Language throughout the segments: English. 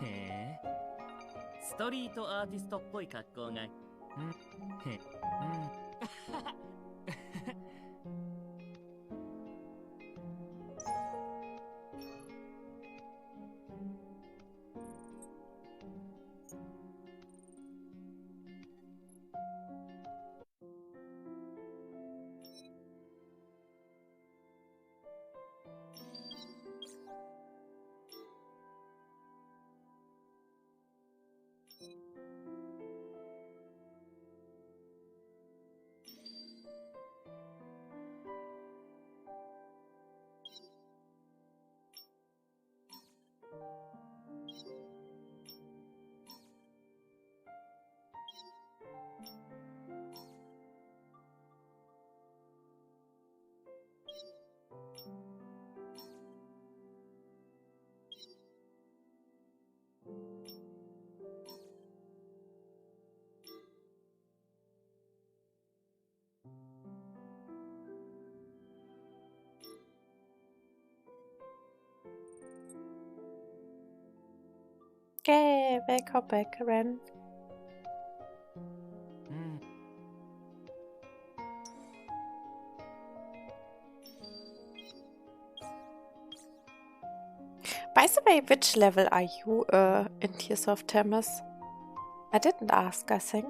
へえ。ストリートアーティストっぽい格好が。うん。へ。うん。Okay, welcome back, Ren. By the way, which level are you in Tears of Themis? I didn't ask, I think.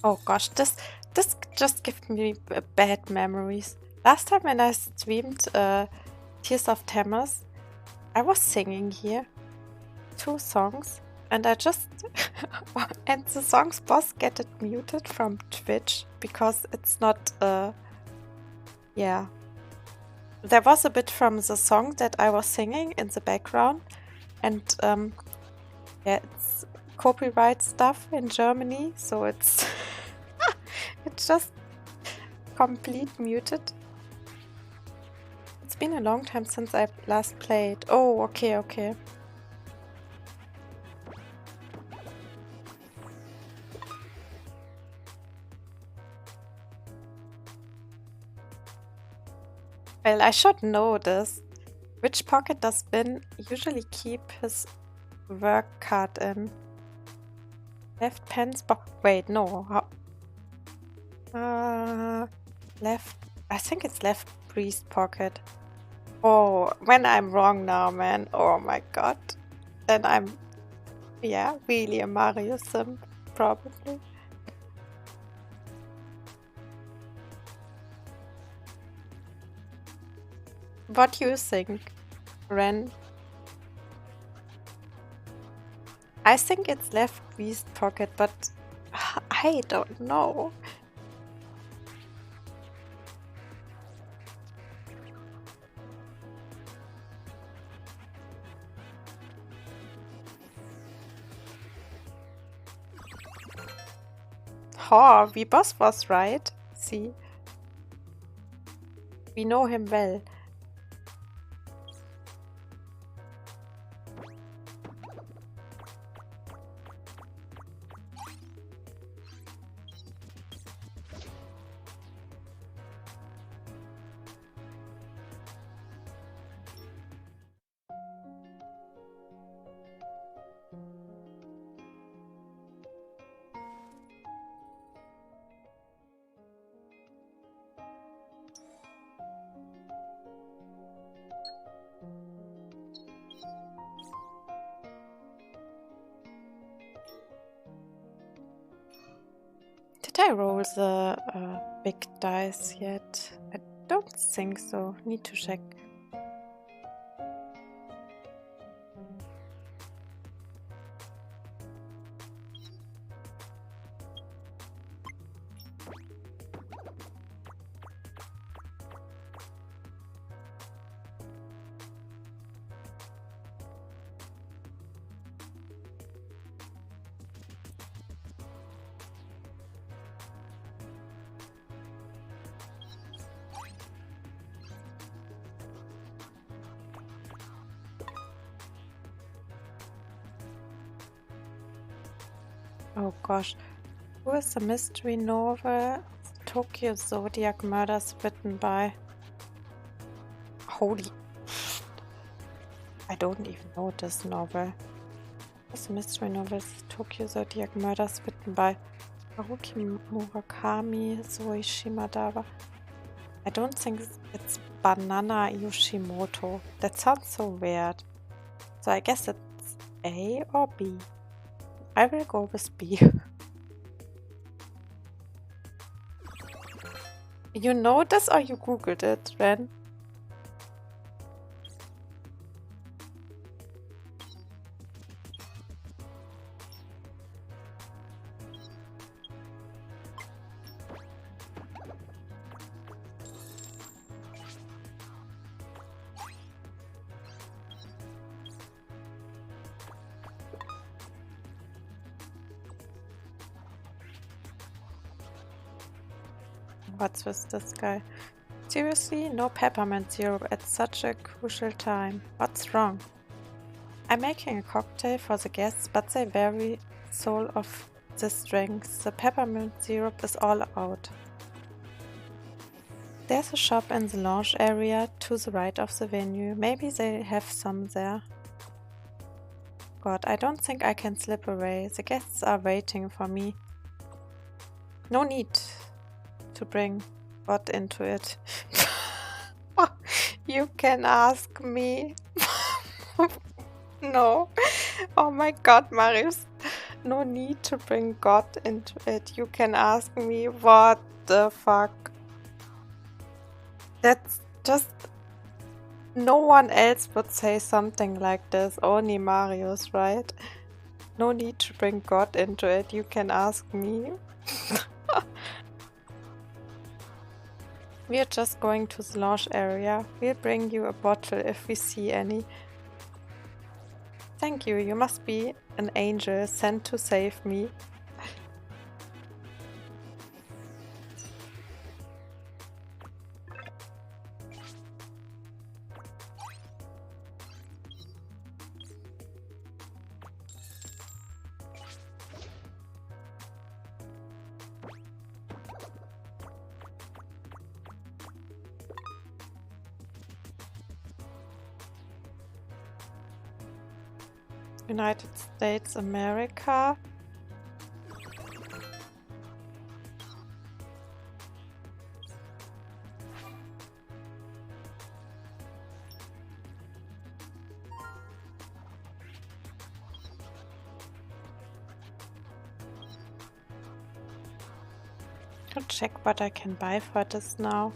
Oh gosh, this just gives me bad memories. Last time when I streamed Tears of Themis, I was singing here 2 songs, and I just and the songs both get it muted from Twitch because it's not yeah. There was a bit from the song that I was singing in the background, and yeah, it's copyright stuff in Germany, so it's it's just complete muted. It's been a long time since I last played. Oh, okay. Well, I should know this. Which pocket does Ben usually keep his work card in? Left pants wait, no. Left. I think it's left priest pocket. Oh, when I'm wrong now, man. Oh my god. Then I'm, yeah, really a Mario sim, probably. What do you think, Ren? I think it's left priest pocket, but I don't know. Oh, we both was right. See? We know him well. Did I roll the big dice yet? I don't think so. Need to check. Oh gosh. Who is the mystery novel? Tokyo Zodiac Murders written by... Holy... I don't even know this novel. What's the mystery novel? Tokyo Zodiac Murders written by Haruki Murakami, Zoe Shimadaba. I don't think it's Banana Yoshimoto. That sounds so weird. So I guess it's A or B. I will go with B. You know this or you googled it, Ren? What's with this guy? Seriously? No peppermint syrup at such a crucial time. What's wrong? I'm making a cocktail for the guests, but the very soul of this drink, the peppermint syrup, is all out. There's a shop in the lounge area to the right of the venue. Maybe they have some there. God, I don't think I can slip away. The guests are waiting for me. No need to bring God into it. You can ask me. No. Oh my god, Marius. No need to bring God into it. You can ask me. What the fuck? That's just... No one else would say something like this. Only Marius, right? No need to bring God into it. You can ask me. We're just going to the lounge area. We'll bring you a bottle if we see any. Thank you. You must be an angel sent to save me. United States, America. I'll check what I can buy for this now.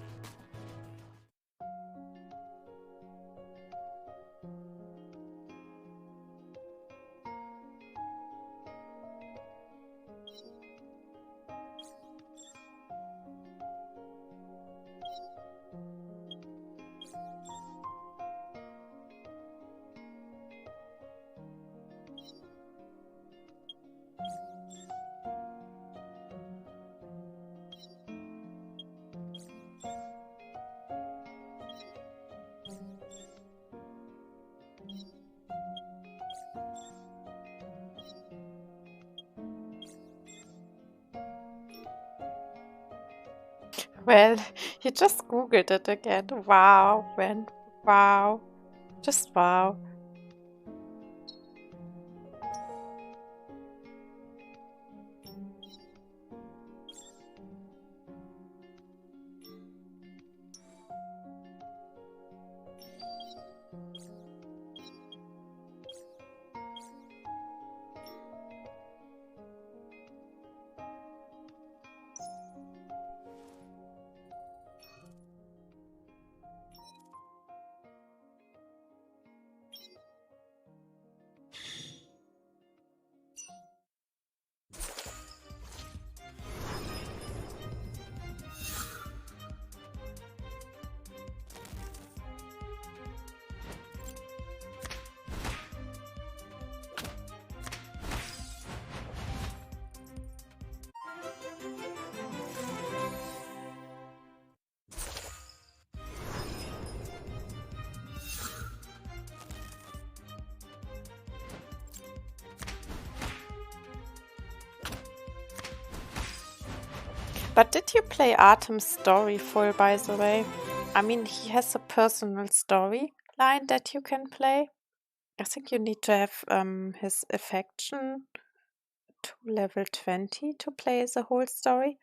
Well, you just googled it again. Wow, man. Wow. Just wow. But did you play Artem's story full, by the way? I mean, he has a personal story line that you can play. I think you need to have his affection to level 20 to play the whole story.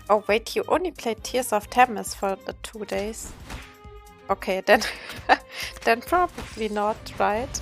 Oh wait, you only played Tears of Themis for the 2 days. Okay, then then probably not, right?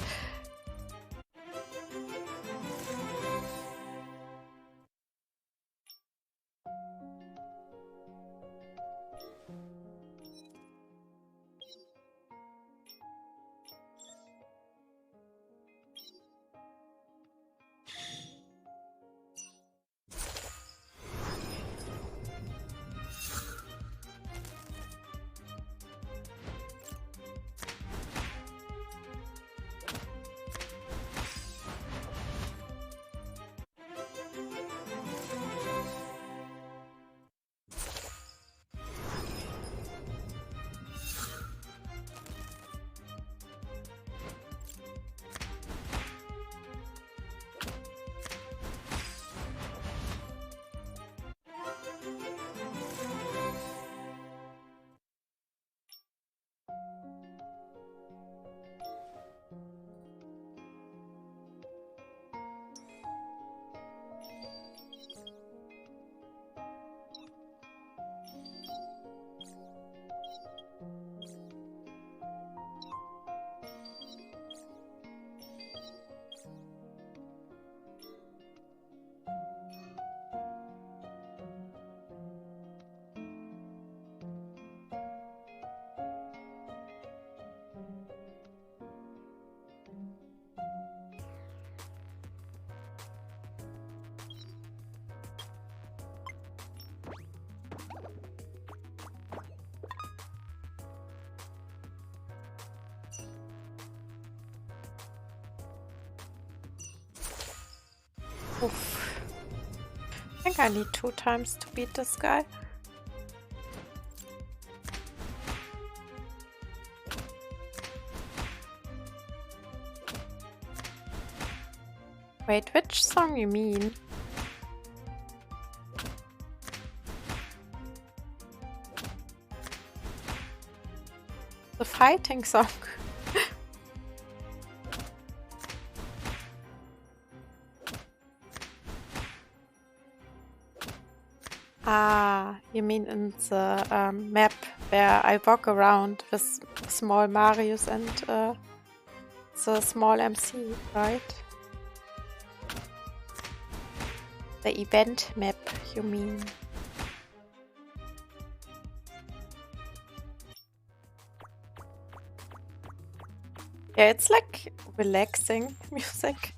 Oof. I think I need 2 times to beat this guy. Wait, which song you mean? The fighting song. Ah, you mean in the map where I walk around with small Marius and the small MC, right? The event map, you mean? Yeah, it's like relaxing music.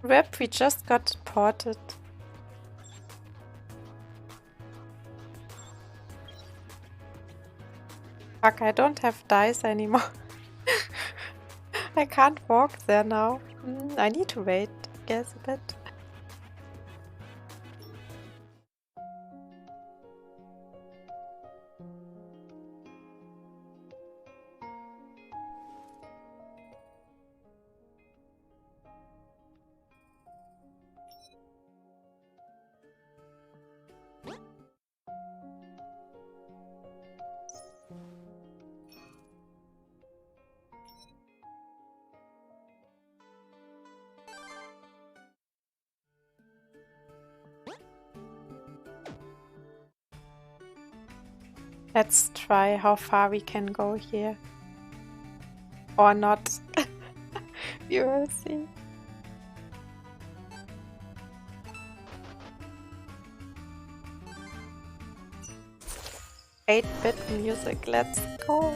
Rip, we just got ported. Fuck, I don't have dice anymore. I can't walk there now. I need to wait, I guess, a bit. Let's try how far we can go here. Or not. We will see. 8-bit music, let's go!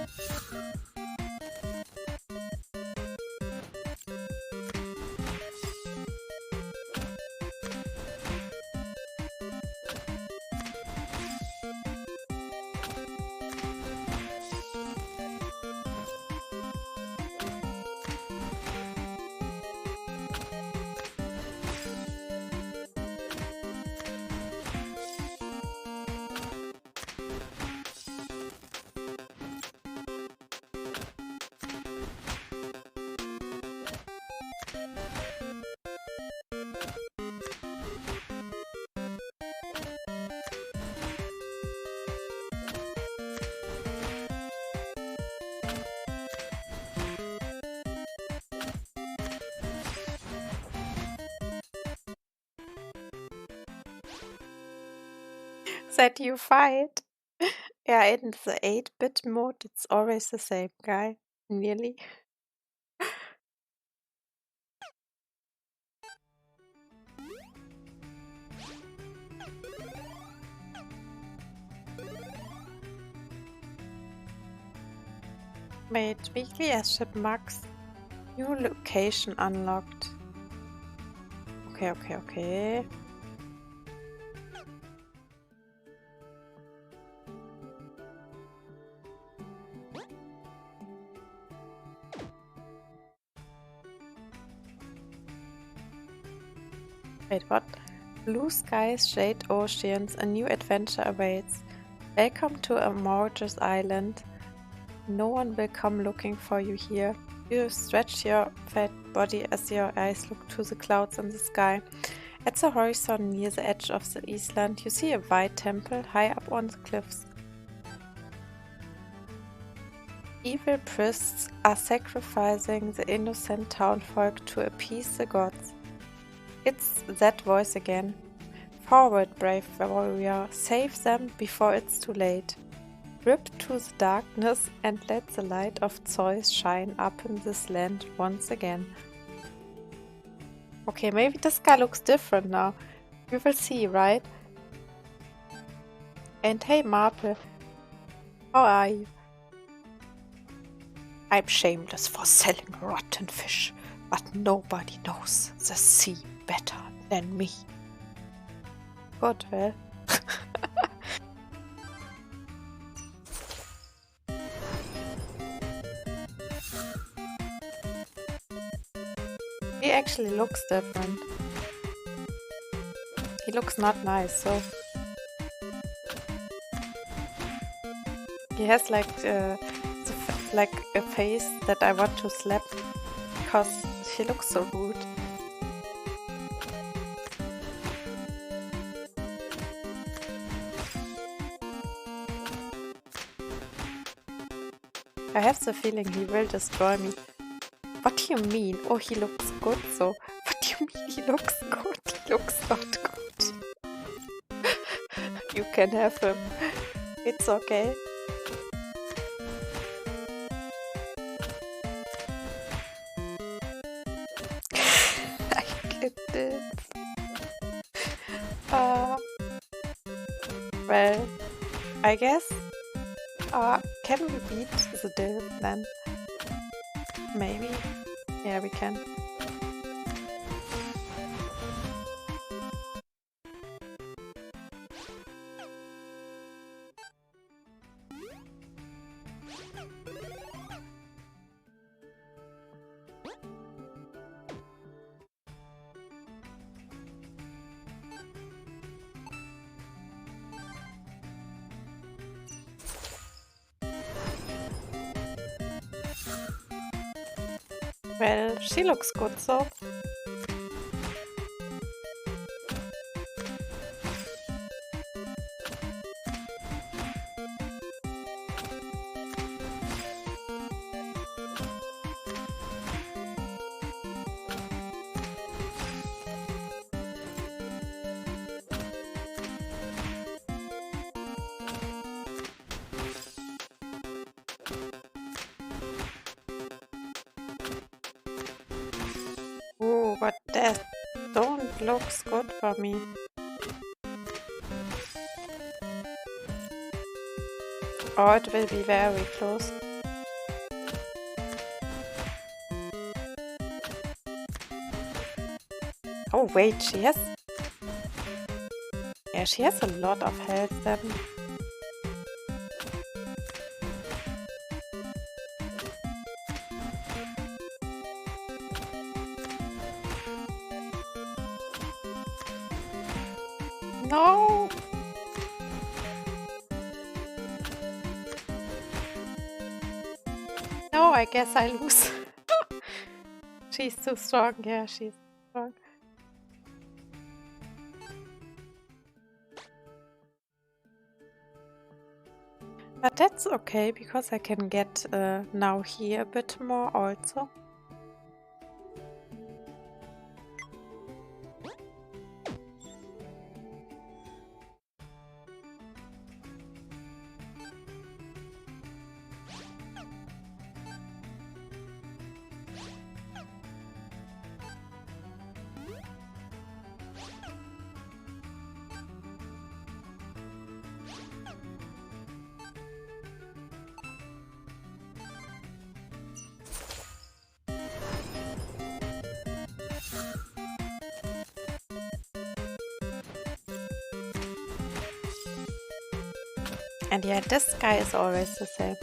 That you fight. Yeah, in the 8-bit mode, it's always the same guy. Nearly. Wait, weekly airship max. New location unlocked. Okay. Wait, what? Blue skies, shade oceans, a new adventure awaits. Welcome to Amorges Island. No one will come looking for you here. You stretch your fat body as your eyes look to the clouds in the sky. At the horizon near the edge of the island, you see a white temple high up on the cliffs. Evil priests are sacrificing the innocent townfolk to appease the gods. It's that voice again. Forward, brave warrior, save them before it's too late. Rip to the darkness and let the light of Zeus shine up in this land once again. Okay, maybe this guy looks different now. We will see, right? And hey, Marple. How are you? I'm shameless for selling rotten fish, but nobody knows the sea better than me. Good, well. He actually looks different. He looks not nice, so... He has like a face that I want to slap because he looks so rude. I have the feeling he will destroy me. What do you mean? Oh, he looks good, so... What do you mean he looks good? He looks not good. You can have him. It's okay. I get this. Well, I guess... can we beat the deal then? Maybe. Yeah, we can. Well, she looks good, so... That don't looks good for me. Oh, it will be very close. Oh wait, she has... Yeah, she has a lot of health then. No! No, I guess I lose. She's too strong. Yeah, she's strong. But that's okay, because I can get now here a bit more also. And yeah, this guy is always the same.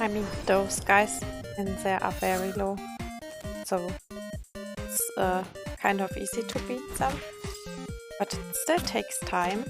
I mean, those guys in there are very low, so it's kind of easy to beat them, but it still takes time.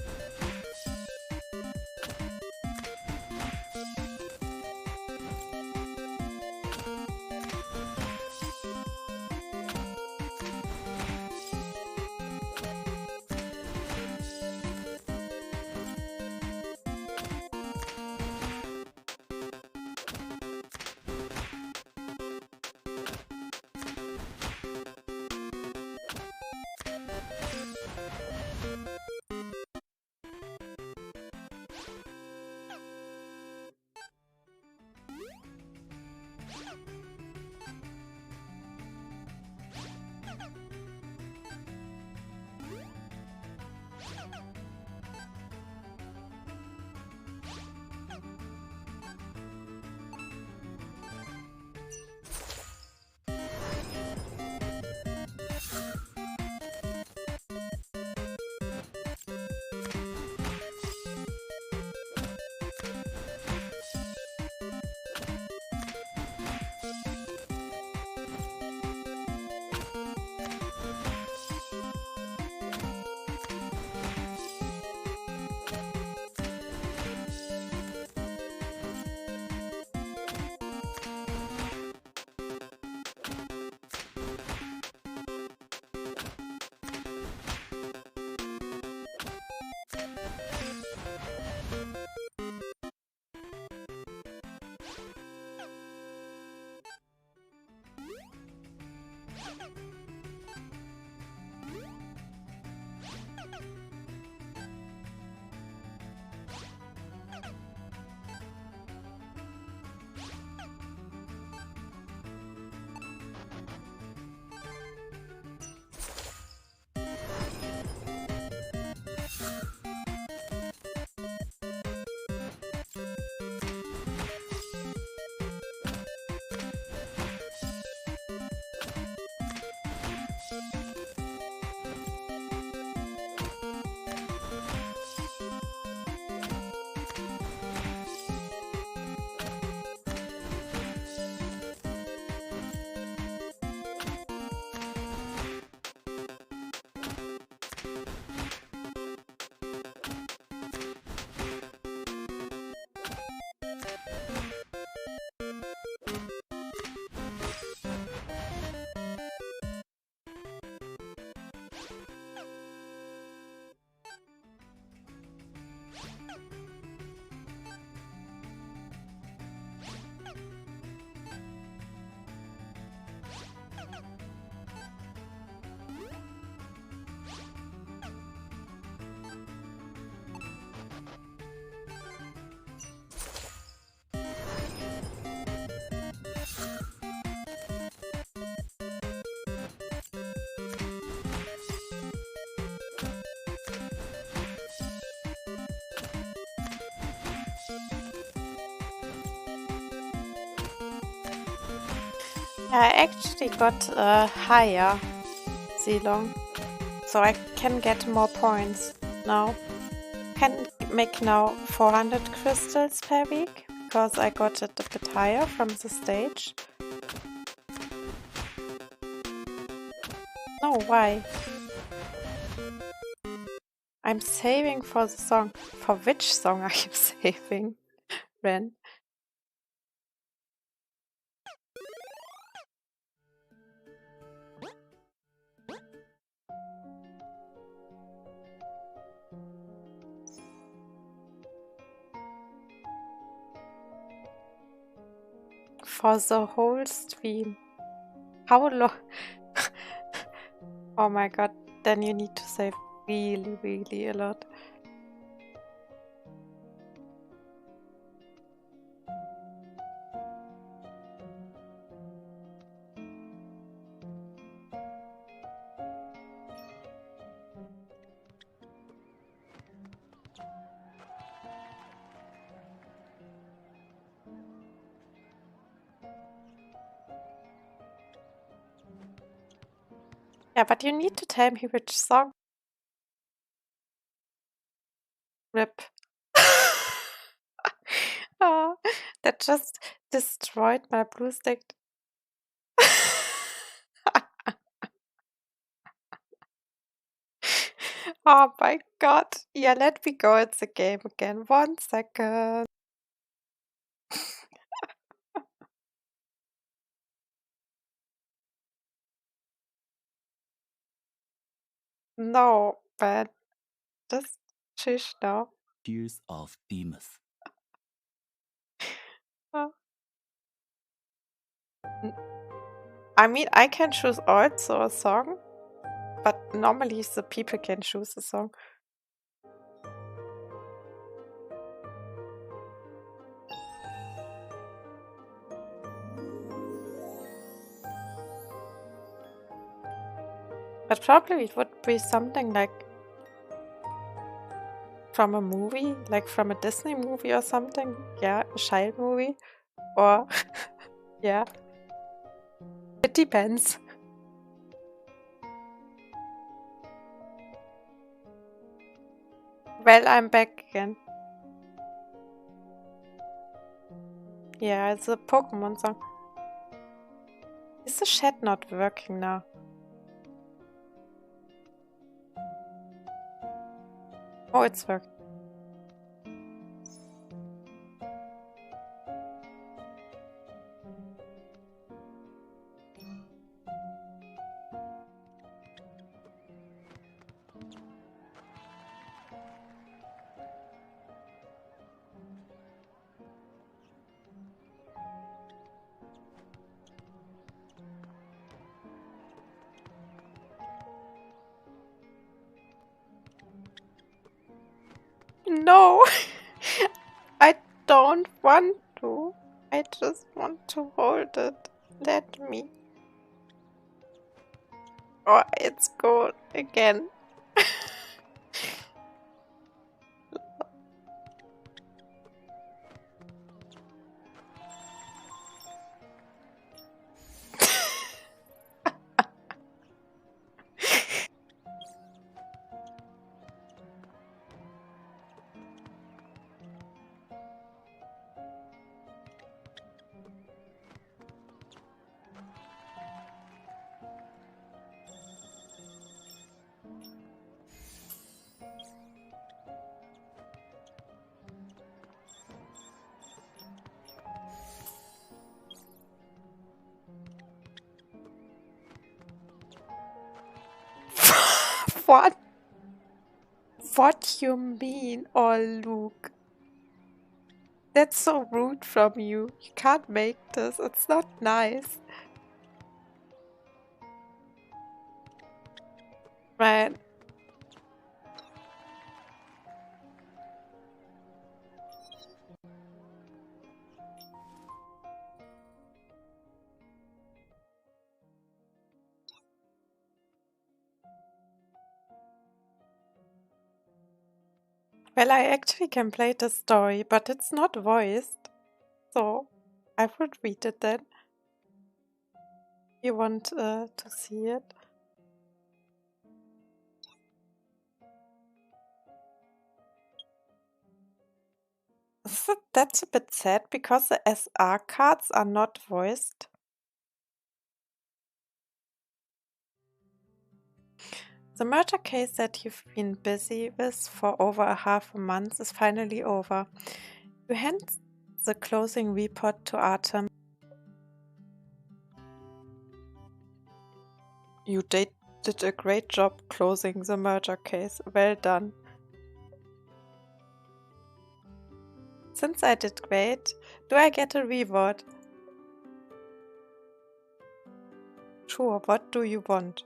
I actually got higher Ceylon, so I can get more points now. Can make now 400 crystals per week because I got it a bit higher from the stage. No, why? I'm saving for the song. For which song are you saving, Ren? For the whole stream. How long? Oh my god, then you need to save really, really a lot. Yeah, but you need to tell me which song. Rip. Oh, that just destroyed my blue stick. Oh my god. Yeah, let me go at the game again. 1 second. No, but just shush now. Tears of Themis. Oh. I mean, I can choose also a song, but normally the people can choose a song. But probably it would be something like from a movie, like from a Disney movie or something. Yeah, a child movie. Or, yeah. It depends. Well, I'm back again. Yeah, it's a Pokemon song. Is the chat not working now? Oh, it's working. No! I don't want to. I just want to hold it. Let me. Oh, it's good again. What? What you mean, oh Luke? That's so rude from you. You can't make this. It's not nice. Man. Well, I actually can play the story, but it's not voiced. So I would read it then. You want to see it? That's a bit sad because the SR cards are not voiced. The murder case that you've been busy with for over a half a month is finally over. You hand the closing report to Artem. You did a great job closing the murder case. Well done. Since I did great, do I get a reward? Sure, what do you want?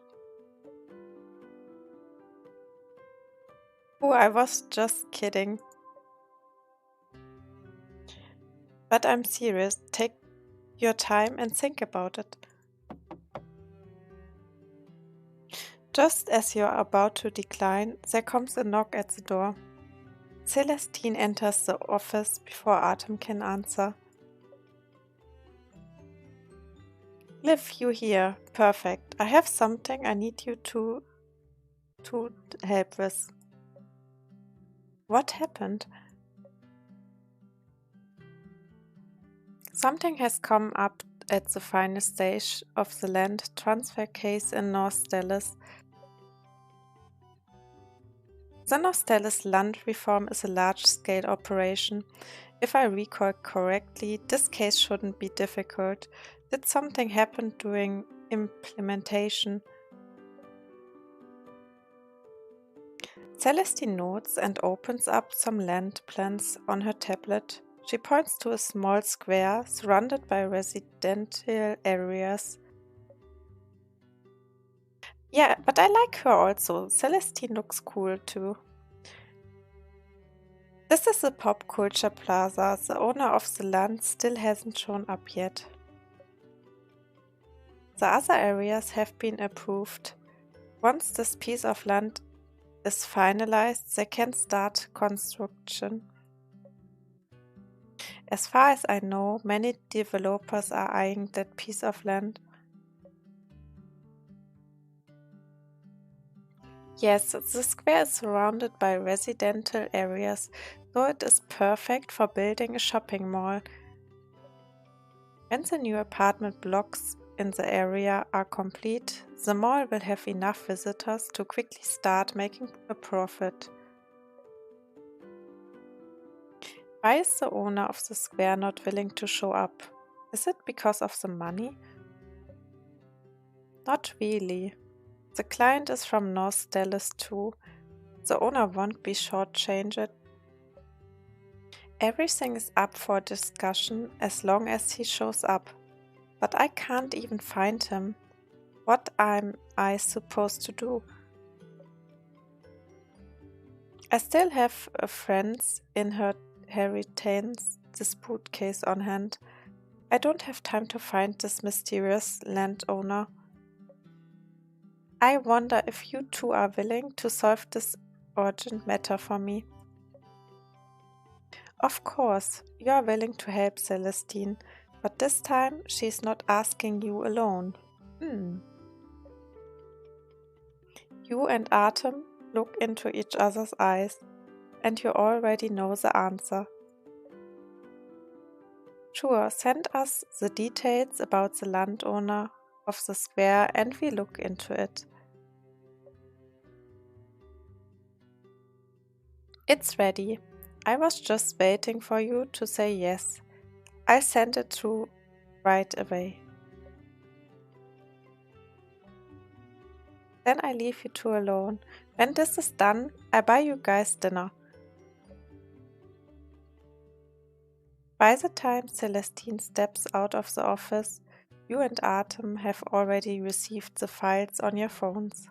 Oh, I was just kidding. But I'm serious. Take your time and think about it. Just as you're about to decline, there comes a knock at the door. Celestine enters the office before Artem can answer. Liv, you here. Perfect. I have something I need you to help with. What happened? Something has come up at the final stage of the land transfer case in North Dallas. The North Dallas land reform is a large-scale operation. If I recall correctly, this case shouldn't be difficult. Did something happen during implementation? Celestine notes and opens up some land plans on her tablet. She points to a small square surrounded by residential areas. Yeah, but I like her also. Celestine looks cool too. This is a pop culture plaza. The owner of the land still hasn't shown up yet. The other areas have been approved. Once this piece of land is finalized, they can start construction. As far as I know, many developers are eyeing that piece of land. Yes, the square is surrounded by residential areas, so it is perfect for building a shopping mall. When the new apartment blocks in the area are complete, the mall will have enough visitors to quickly start making a profit. Why is the owner of the square not willing to show up? Is it because of the money? Not really. The client is from North Dallas too. The owner won't be shortchanged. Everything is up for discussion as long as he shows up. But I can't even find him. What am I supposed to do? I still have a friend's inheritance dispute case on hand. I don't have time to find this mysterious landowner. I wonder if you two are willing to solve this urgent matter for me. Of course, you are willing to help Celestine, but this time she's not asking you alone. You and Artem look into each other's eyes, and you already know the answer. Sure, send us the details about the landowner of the square and we look into it. It's ready. I was just waiting for you to say yes. I'll send it through right away. Then I leave you two alone. When this is done, I buy you guys dinner. By the time Celestine steps out of the office, you and Artem have already received the files on your phones.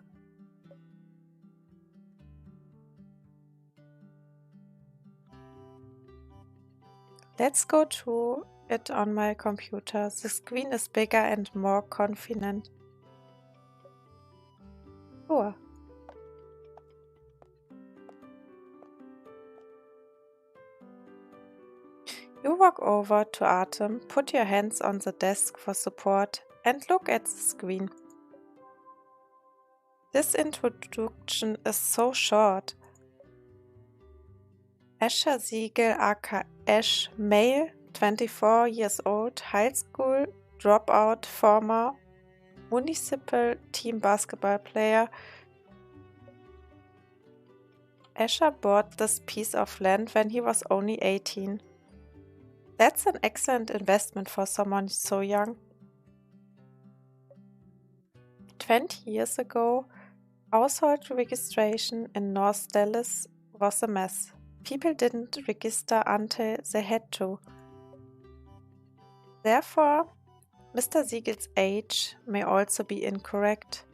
Let's go through it on my computer. The screen is bigger and more convenient. Sure. You walk over to Artem, put your hands on the desk for support, and look at the screen. This introduction is so short. Asher Siegel aka Ash, male, 24 years old, high school dropout, former municipal team basketball player. Asher bought this piece of land when he was only 18. That's an excellent investment for someone so young. 20 years ago, household registration in North Dallas was a mess. People didn't register until they had to. Therefore, Mr. Siegel's age may also be incorrect.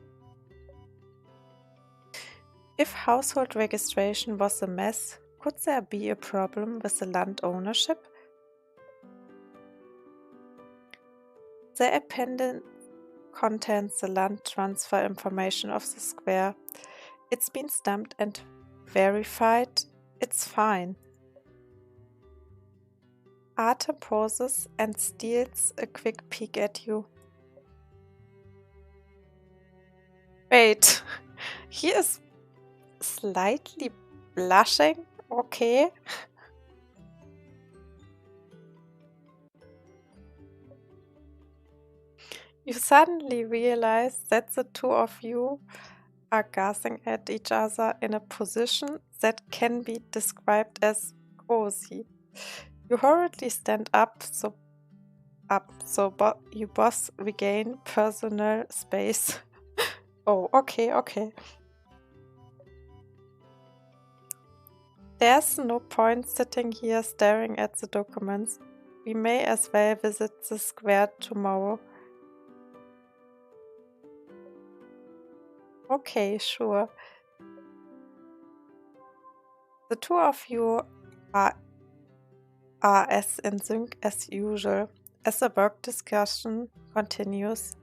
If household registration was a mess, could there be a problem with the land ownership? The appendix contains the land transfer information of the square. It's been stamped and verified. It's fine. Artem pauses and steals a quick peek at you. Wait, he is slightly blushing? Okay. You suddenly realize that the two of you are gazing at each other in a position that can be described as cozy. You hurriedly stand up so you both regain personal space. Oh, okay. There's no point sitting here staring at the documents. We may as well visit the square tomorrow. Okay, sure. The two of you are as in sync as usual as the work discussion continues.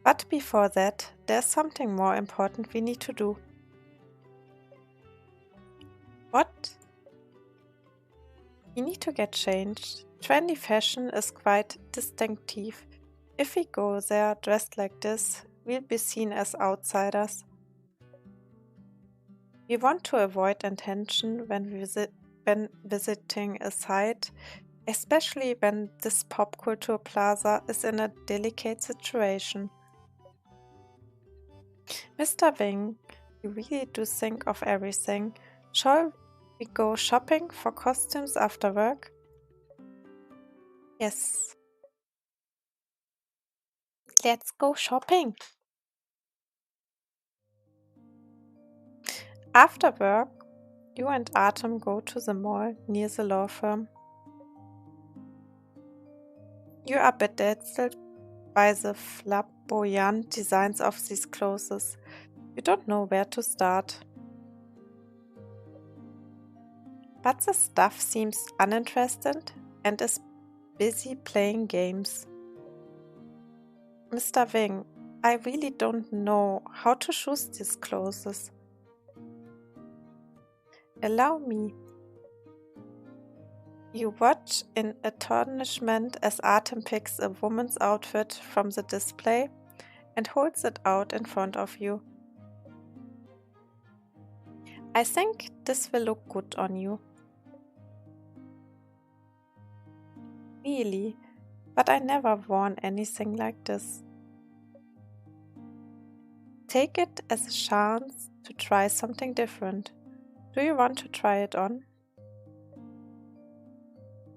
But before that, there's something more important we need to do. What? We need to get changed. Trendy fashion is quite distinctive. If we go there dressed like this, we'll be seen as outsiders. We want to avoid attention when visiting a site, especially when this pop culture plaza is in a delicate situation. Mr. Wing, you really do think of everything. Shall we go shopping for costumes after work? Yes. Let's go shopping. After work, you and Artem go to the mall near the law firm. You are bedazzled by the flamboyant designs of these clothes. You don't know where to start. But the staff seems uninterested and is busy playing games. Mr. Wing, I really don't know how to choose these clothes. Allow me. You watch in astonishment as Artem picks a woman's outfit from the display and holds it out in front of you. I think this will look good on you. Really, but I never worn anything like this. Take it as a chance to try something different. Do you want to try it on?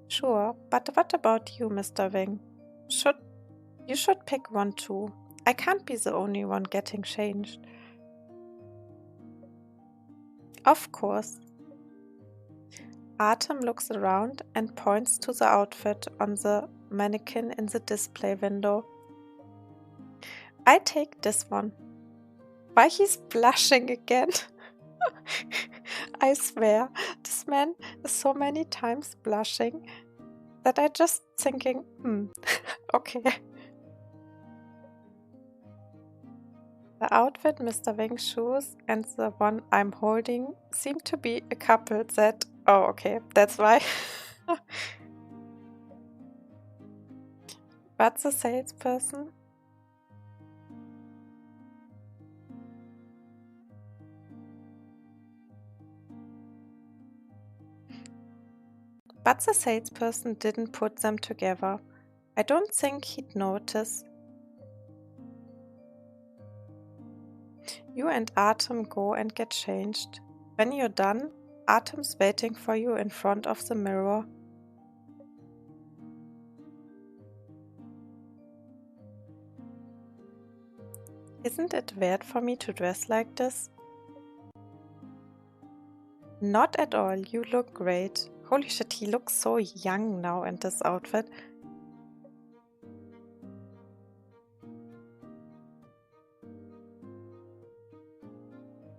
Sure, but what about you, Mr. Wing? You should pick one too. I can't be the only one getting changed. Of course. Artem looks around and points to the outfit on the mannequin in the display window. I take this one. Why he's blushing again? I swear, this man is so many times blushing that I just thinking, okay. The outfit Mr. Wing chooses and the one I'm holding seem to be a couple that, oh okay, that's why. but the salesperson? But the salesperson didn't put them together. I don't think he'd notice. You and Artem go and get changed. When you're done, Artem's waiting for you in front of the mirror. Isn't it weird for me to dress like this? Not at all, you look great. Holy shit, he looks so young now in this outfit.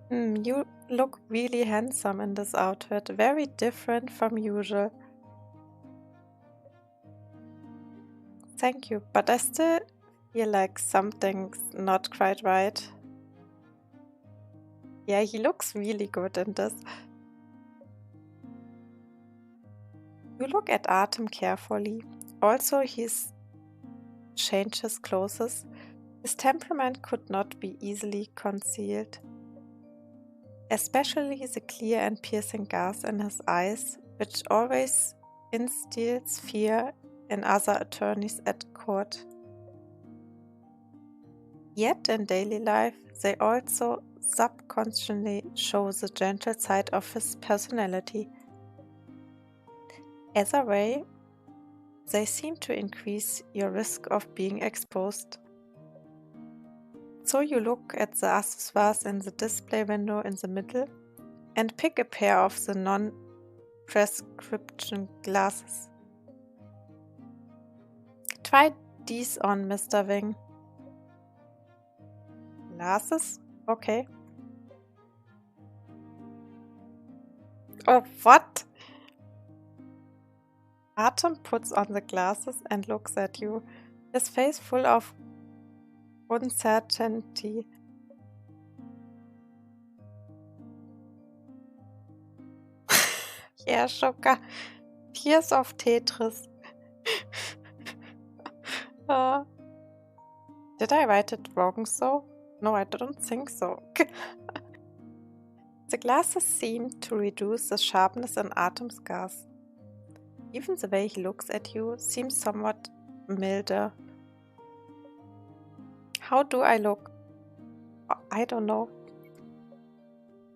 You look really handsome in this outfit, very different from usual. Thank you, but I still feel like something's not quite right. Yeah, he looks really good in this. You look at Artem carefully. Also, he's changed his clothes. His temperament could not be easily concealed. Especially the clear and piercing gas in his eyes, which always instills fear in other attorneys at court. Yet in daily life, they also subconsciously show the gentle side of his personality. Either way, they seem to increase your risk of being exposed. So you look at the accessoires in the display window in the middle and pick a pair of the non-prescription glasses. Try these on, Mr. Wing. Glasses? Okay. Oh, what? Artem puts on the glasses and looks at you, his face full of uncertainty. Yeah, Schocker. Tears of Tetris. Did I write it wrong so? No, I don't think so. The glasses seem to reduce the sharpness in Artem's gas. Even the way he looks at you seems somewhat milder. How do I look? I don't know.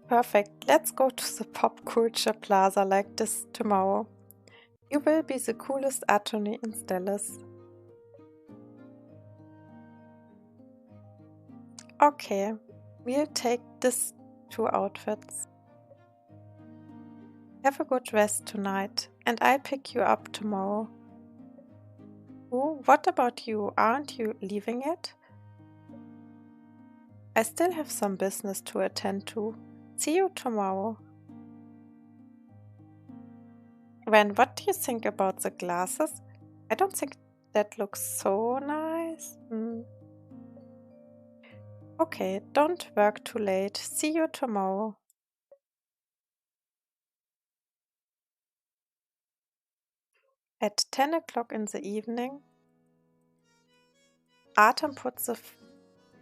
Perfect. Let's go to the pop culture plaza like this tomorrow. You will be the coolest attorney in Stellis. Okay, we'll take these two outfits. Have a good rest tonight, and I'll pick you up tomorrow. Oh, what about you? Aren't you leaving yet? I still have some business to attend to. See you tomorrow. Ren, what do you think about the glasses? I don't think that looks so nice. Okay, don't work too late. See you tomorrow. At 10 o'clock in the evening, Artem puts the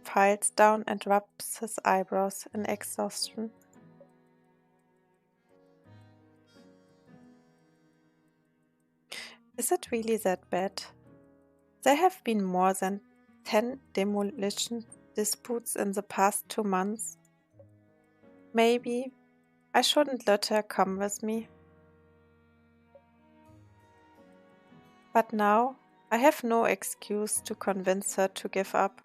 files down and rubs his eyebrows in exhaustion. Is it really that bad? There have been more than 10 demolition disputes in the past 2 months. Maybe I shouldn't let her come with me. But now I have no excuse to convince her to give up.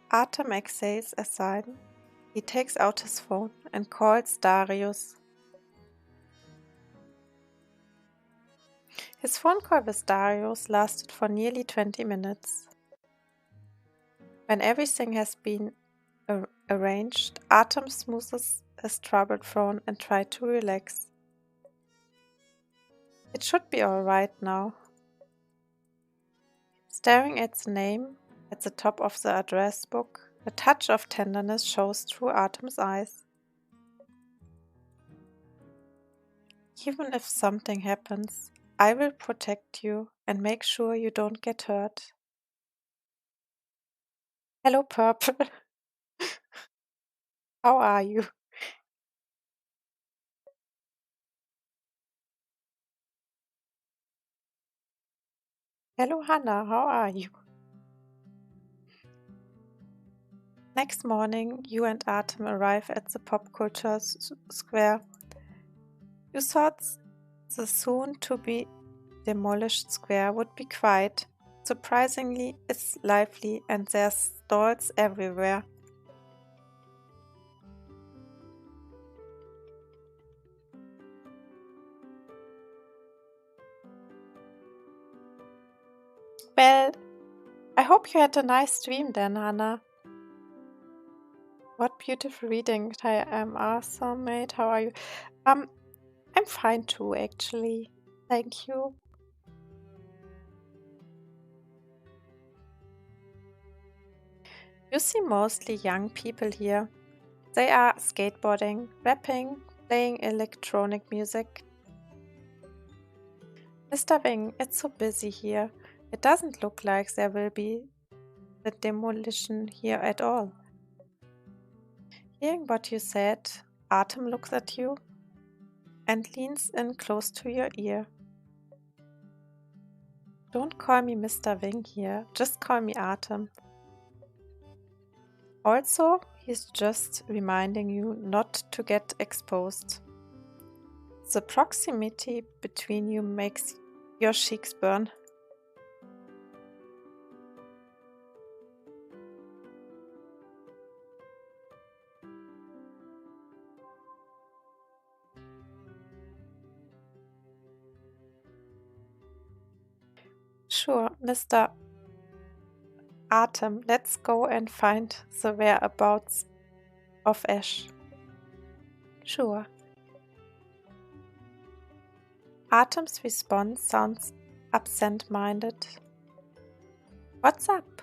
Artem exhales a sign. He takes out his phone and calls Darius. His phone call with Darius lasted for nearly 20 minutes. When everything has been arranged, Artem smoothes his troubled phone and tries to relax. It should be alright now. Staring at the name at the top of the address book, a touch of tenderness shows through Artem's eyes. Even if something happens, I will protect you and make sure you don't get hurt. Hello, Purple. How are you? Hello, Hannah. How are you? Next morning, you and Artem arrive at the pop culture square. You thought the soon-to-be demolished square would be quiet. Surprisingly, it's lively and there's stalls everywhere. Well, I hope you had a nice dream then, Hannah. What beautiful reading. I am awesome, mate. How are you? Um, I'm fine too, actually. Thank you. You see mostly young people here. They are skateboarding, rapping, playing electronic music. Mr. Wing, it's so busy here. It doesn't look like there will be the demolition here at all. Hearing what you said, Artem looks at you and leans in close to your ear. Don't call me Mr. Wing here, just call me Artem. Also, he's just reminding you not to get exposed. The proximity between you makes your cheeks burn. Sure, Mr. Artem, let's go and find the whereabouts of Ash. Sure. Artem's response sounds absent-minded. What's up?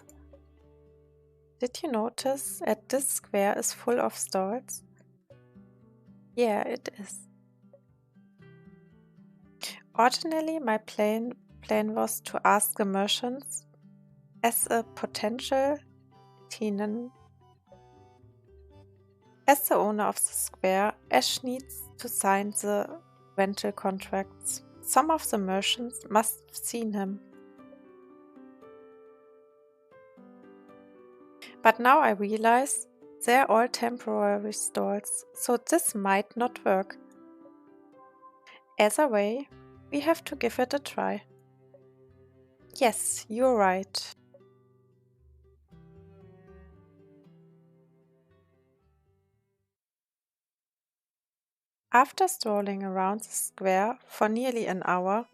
Did you notice that this square is full of stalls? Yeah, it is. Originally, my plan was to ask the merchants as a potential tenant. As the owner of the square, Ash needs to sign the rental contracts. Some of the merchants must have seen him. But now I realize they're all temporary stalls, so this might not work. Either way, we have to give it a try. Yes, you're right. After strolling around the square for nearly an hour,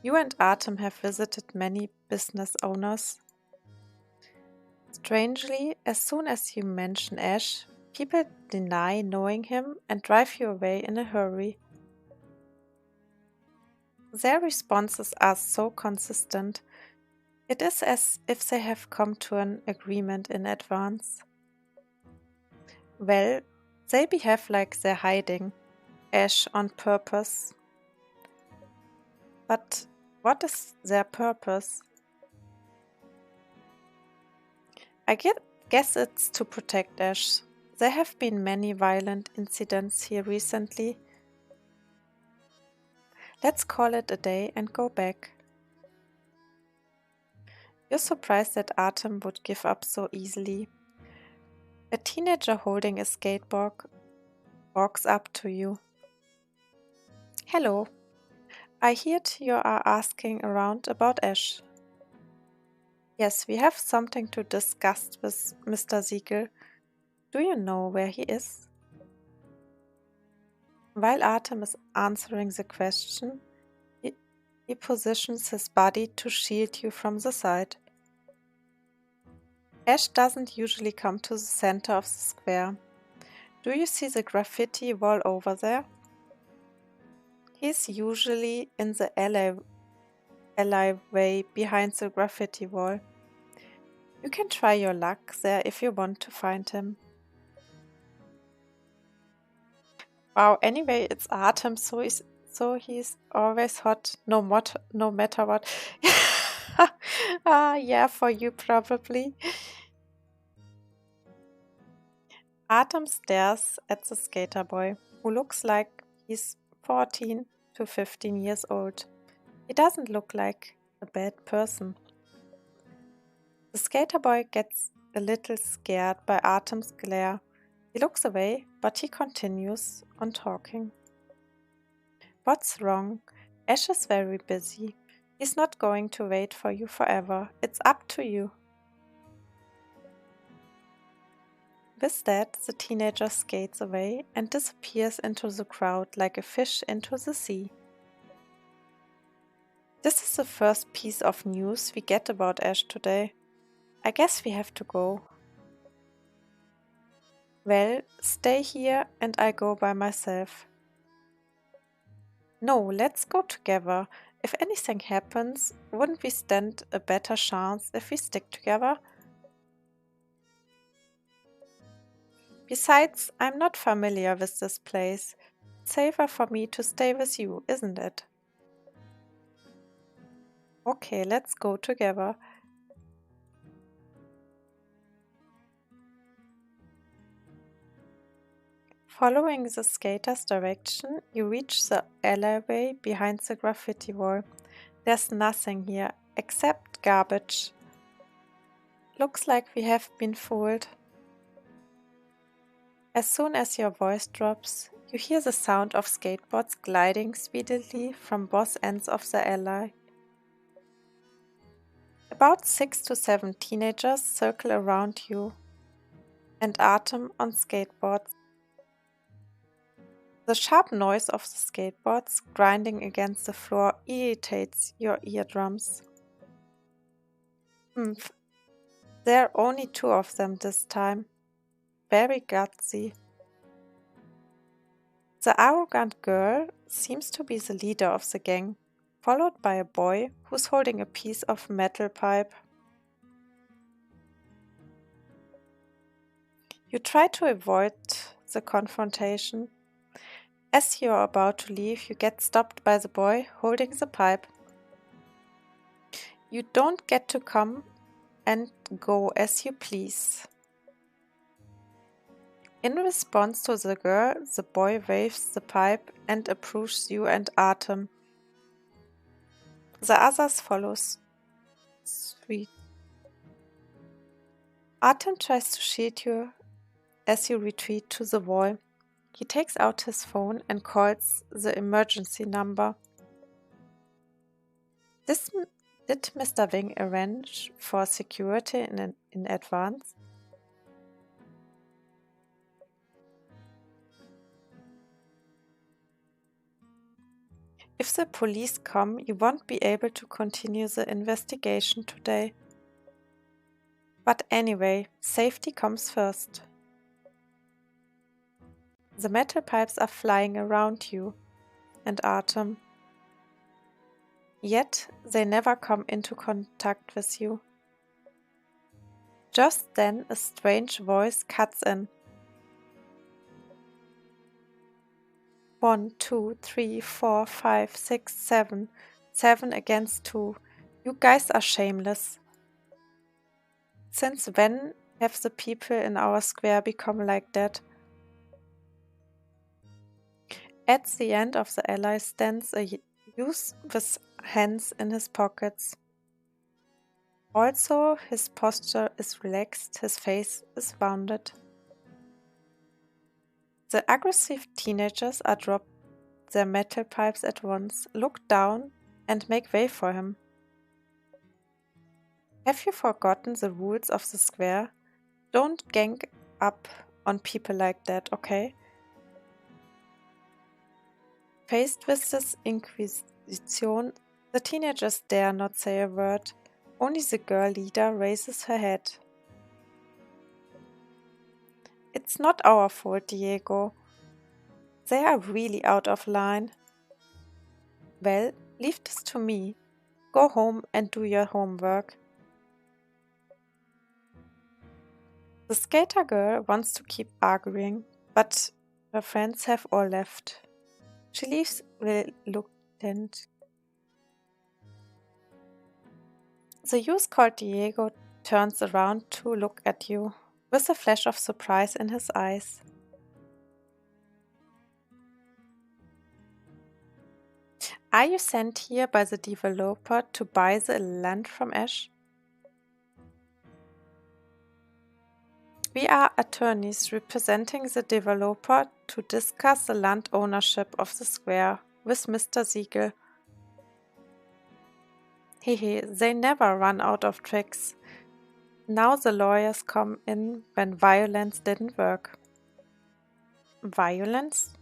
you and Artem have visited many business owners. Strangely, as soon as you mention Ash, people deny knowing him and drive you away in a hurry. Their responses are so consistent. It is as if they have come to an agreement in advance. Well, they behave like they're hiding Ash on purpose. But what is their purpose? I guess it's to protect Ash. There have been many violent incidents here recently. Let's call it a day and go back. You're surprised that Artem would give up so easily. A teenager holding a skateboard walks up to you. Hello. I heard you are asking around about Ash. Yes, we have something to discuss with Mr. Siegel. Do you know where he is? While Artem is answering the question, he positions his body to shield you from the side. Ash doesn't usually come to the center of the square. Do you see the graffiti wall over there? He's usually in the alleyway behind the graffiti wall. You can try your luck there if you want to find him. Wow, anyway, it's Artem, so so he's always hot, no matter what. Yeah, for you probably. Artem stares at the skater boy, who looks like he's 14 to 15 years old. He doesn't look like a bad person. The skater boy gets a little scared by Artem's glare. He looks away, but he continues on talking. What's wrong? Ash is very busy. He's not going to wait for you forever. It's up to you. With that, the teenager skates away and disappears into the crowd like a fish into the sea. This is the first piece of news we get about Ash today. I guess we have to go. Well, stay here and I go by myself. No, let's go together. If anything happens, wouldn't we stand a better chance if we stick together? Besides, I'm not familiar with this place. It's safer for me to stay with you, isn't it? Okay, let's go together. Following the skater's direction, you reach the alleyway behind the graffiti wall. There's nothing here except garbage. Looks like we have been fooled. As soon as your voice drops, you hear the sound of skateboards gliding speedily from both ends of the alley. About 6 to 7 teenagers circle around you and Artem on skateboards. The sharp noise of the skateboards grinding against the floor irritates your eardrums. There are only 2 of them this time. Very gutsy. The arrogant girl seems to be the leader of the gang, followed by a boy who's holding a piece of metal pipe. You try to avoid the confrontation. As you are about to leave, you get stopped by the boy holding the pipe. You don't get to come and go as you please. In response to the girl, the boy waves the pipe and approaches you and Artem. The others follow suit. Artem tries to shield you as you retreat to the wall. He takes out his phone and calls the emergency number. Did Mr. Wing arrange for security in advance? If the police come, you won't be able to continue the investigation today. But anyway, safety comes first. The metal pipes are flying around you and Artem. Yet they never come into contact with you. Just then a strange voice cuts in. 1, 2, 3, 4, 5, 6, 7. 7 against 2. You guys are shameless. Since when have the people in our square become like that? At the end of the alley stands a youth with hands in his pockets. Also, his posture is relaxed, his face is rounded. The aggressive teenagers are dropped their metal pipes at once, look down and make way for him. Have you forgotten the rules of the square? Don't gang up on people like that, okay? Faced with this inquisition, the teenagers dare not say a word. Only the girl leader raises her head. It's not our fault, Diego. They are really out of line. Well, leave this to me. Go home and do your homework. The skater girl wants to keep arguing, but her friends have all left. She leaves reluctant. The youth called Diego turns around to look at you, with a flash of surprise in his eyes. Are you sent here by the developer to buy the land from Ash? We are attorneys representing the developer to discuss the land ownership of the square with Mr. Siegel. Hehe, they never run out of tricks. Now the lawyers come in when violence didn't work. Violence?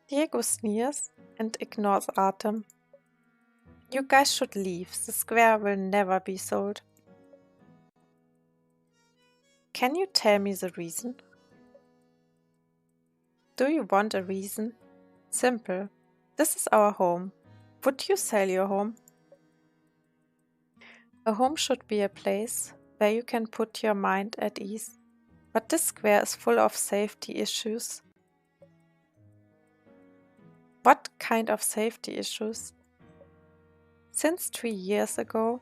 Diego sneers and ignores Artem. You guys should leave. The square will never be sold. Can you tell me the reason? Do you want a reason? Simple. This is our home. Would you sell your home? A home should be a place where you can put your mind at ease. But this square is full of safety issues. What kind of safety issues? Since 3 years ago,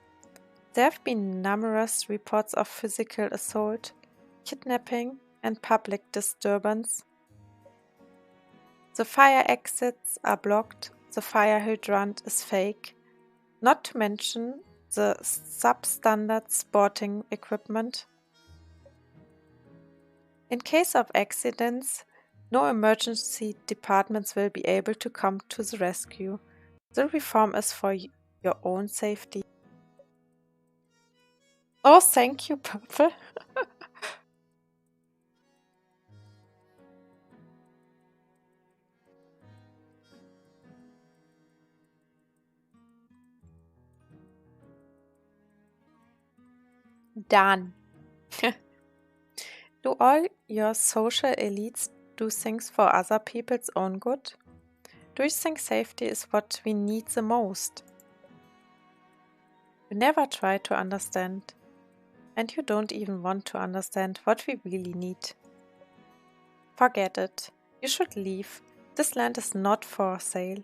there have been numerous reports of physical assault, kidnapping, and public disturbance. The fire exits are blocked, the fire hydrant is fake, not to mention the substandard sporting equipment. In case of accidents, no emergency departments will be able to come to the rescue. The reform is for your own safety. Oh, thank you, Purple. Done. Do all your social elites do things for other people's own good? Do you think safety is what we need the most? You never try to understand, and you don't even want to understand what we really need. Forget it. You should leave. This land is not for sale.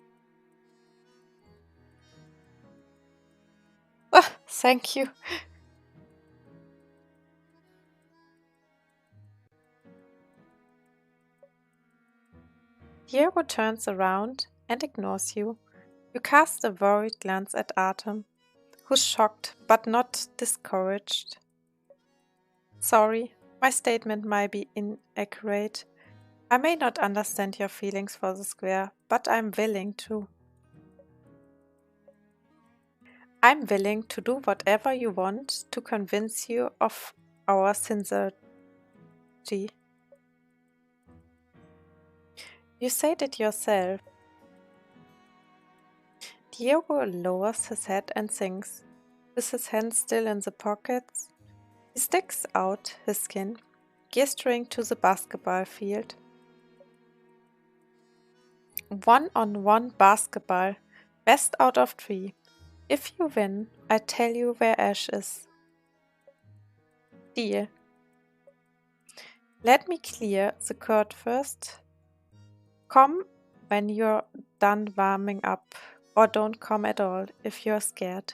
Oh, thank you. Diego turns around and ignores you. You cast a worried glance at Artem, who's shocked but not discouraged. Sorry, my statement might be inaccurate. I may not understand your feelings for the square, but I'm willing to. I'm willing to do whatever you want to convince you of our sincerity. You said it yourself. Diego lowers his head and thinks, with his hands still in the pockets. He sticks out his skin, gesturing to the basketball field. 1-on-1 basketball, best out of 3. If you win, I tell you where Ash is. Deal. Let me clear the court first. Come when you're done warming up, or don't come at all if you're scared.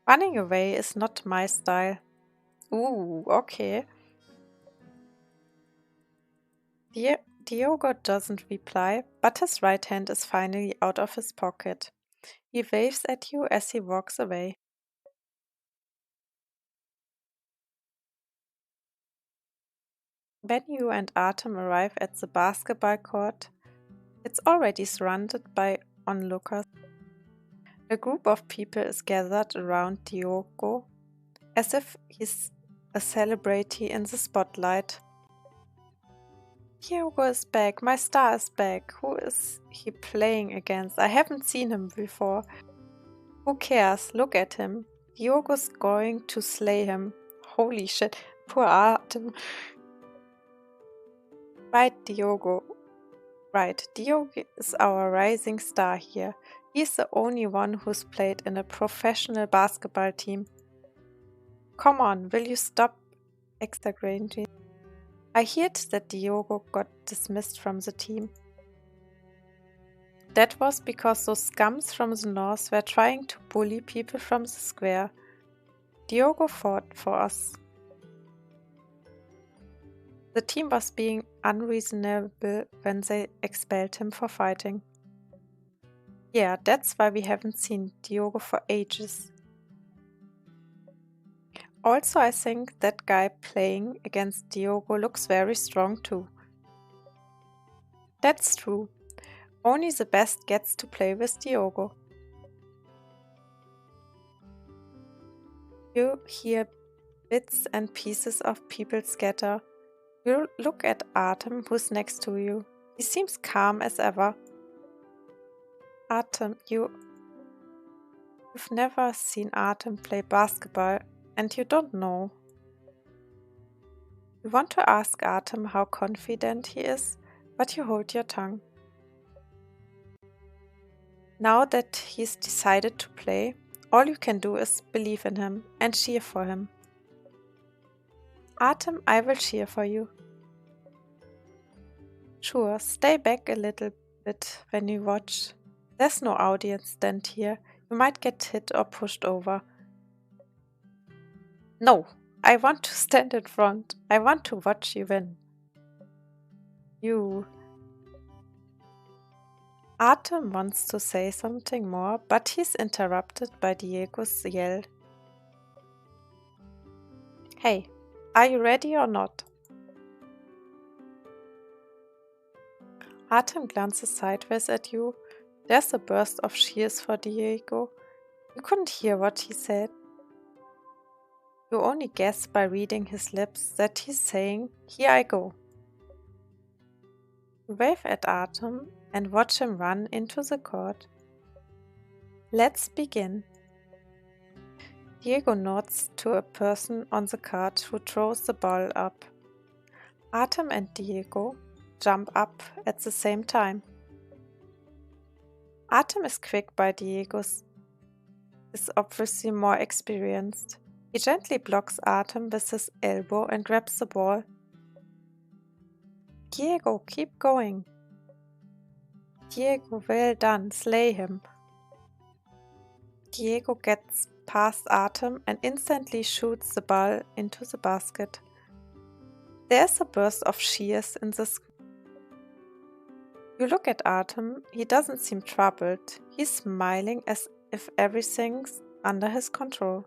Running away is not my style. Ooh, okay. Diogo doesn't reply, but his right hand is finally out of his pocket. He waves at you as he walks away. When you and Artem arrive at the basketball court, it's already surrounded by onlookers. A group of people is gathered around Diogo, as if he's a celebrity in the spotlight. Diogo is back, my star is back. Who is he playing against? I haven't seen him before. Who cares? Look at him. Diogo's going to slay him. Holy shit, poor Artem. Right, Diogo. Right, Diogo is our rising star here. He's the only one who's played in a professional basketball team. Come on, will you stop exaggerating? I heard that Diogo got dismissed from the team. That was because those scums from the north were trying to bully people from the square. Diogo fought for us. The team was being unreasonable when they expelled him for fighting. Yeah, that's why we haven't seen Diogo for ages. Also, I think that guy playing against Diogo looks very strong too. That's true. Only the best gets to play with Diogo. You hear bits and pieces of people scatter. You look at Artem, who's next to you. He seems calm as ever. Artem, you've never seen Artem play basketball, and you don't know. You want to ask Artem how confident he is, but you hold your tongue. Now that he's decided to play, all you can do is believe in him and cheer for him. Artem, I will cheer for you. Sure, stay back a little bit when you watch. There's no audience stand here. You might get hit or pushed over. No, I want to stand in front. I want to watch you win. You. Artem wants to say something more, but he's interrupted by Diego's yell. Hey, are you ready or not? Artem glances sideways at you. There's a burst of cheers for Diego. You couldn't hear what he said. You only guess by reading his lips that he's saying, "Here I go." You wave at Artem and watch him run into the court. Let's begin. Diego nods to a person on the court who throws the ball up. Artem and Diego jump up at the same time. Artem is quick, but Diego is obviously more experienced. He gently blocks Artem with his elbow and grabs the ball. Diego, keep going. Diego, well done, slay him. Diego gets past Artem and instantly shoots the ball into the basket. There's a burst of cheers in the sky. You look at Artem, he doesn't seem troubled. He's smiling as if everything's under his control.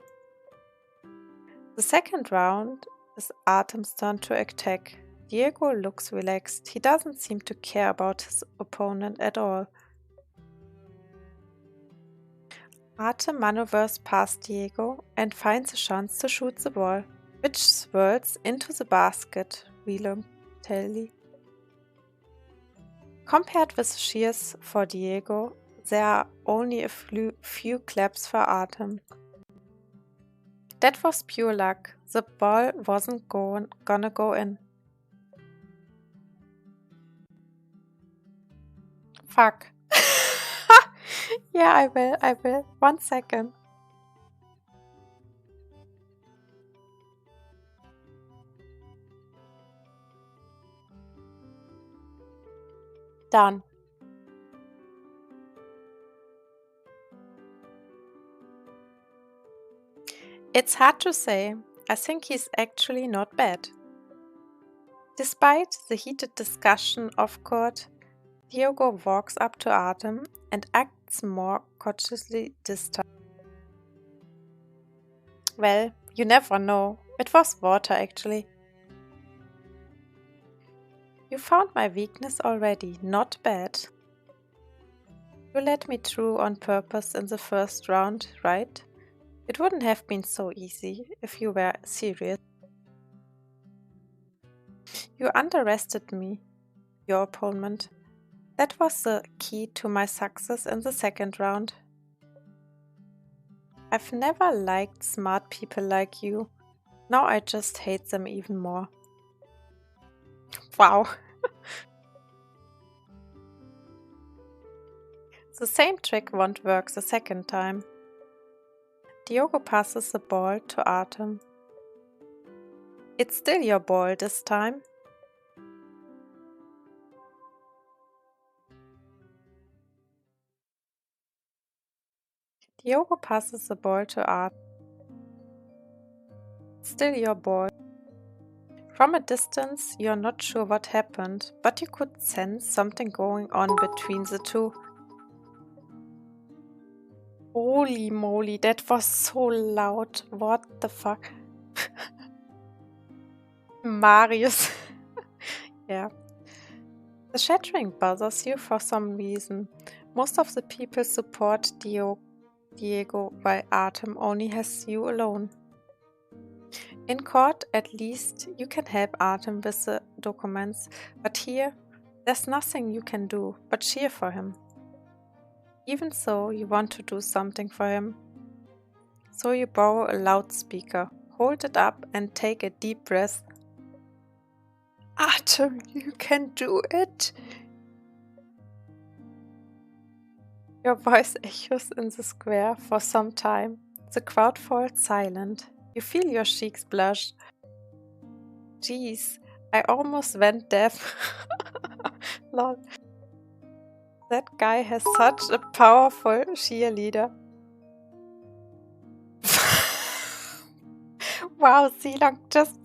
The second round is Artem's turn to attack. Diego looks relaxed. He doesn't seem to care about his opponent at all. Artem maneuvers past Diego and finds a chance to shoot the ball, which swirls into the basket reluctantly. Compared with the cheers for Diego, there are only a few claps for Artem. That was pure luck. The ball wasn't gonna go in. Fuck. Yeah, I will. 1 second. Done. It's hard to say. I think he's actually not bad. Despite the heated discussion off court, Diego walks up to Artem and acts more cautiously this time. Well, you never know. It was water, actually. You found my weakness already. Not bad. You let me through on purpose in the first round, right? It wouldn't have been so easy if you were serious. You underestimated me, your opponent. That was the key to my success in the second round. I've never liked smart people like you. Now I just hate them even more. Wow. The same trick won't work the second time. Diego passes the ball to Artem. It's still your ball this time. Diogo passes the ball to Art. Still your ball. From a distance, you're not sure what happened, but you could sense something going on between the two. Holy moly, that was so loud. What the fuck? Marius. Yeah. The shattering bothers you for some reason. Most of the people support Diego, while Artem only has you alone. In court, at least, you can help Artem with the documents, but here, there's nothing you can do but cheer for him. Even so, you want to do something for him. So you borrow a loudspeaker, hold it up and take a deep breath. Artem, you can do it! Your voice echoes in the square for some time. The crowd falls silent. You feel your cheeks blush. Jeez, I almost went deaf. Lol. That guy has such a powerful cheerleader. Wow, Silong just...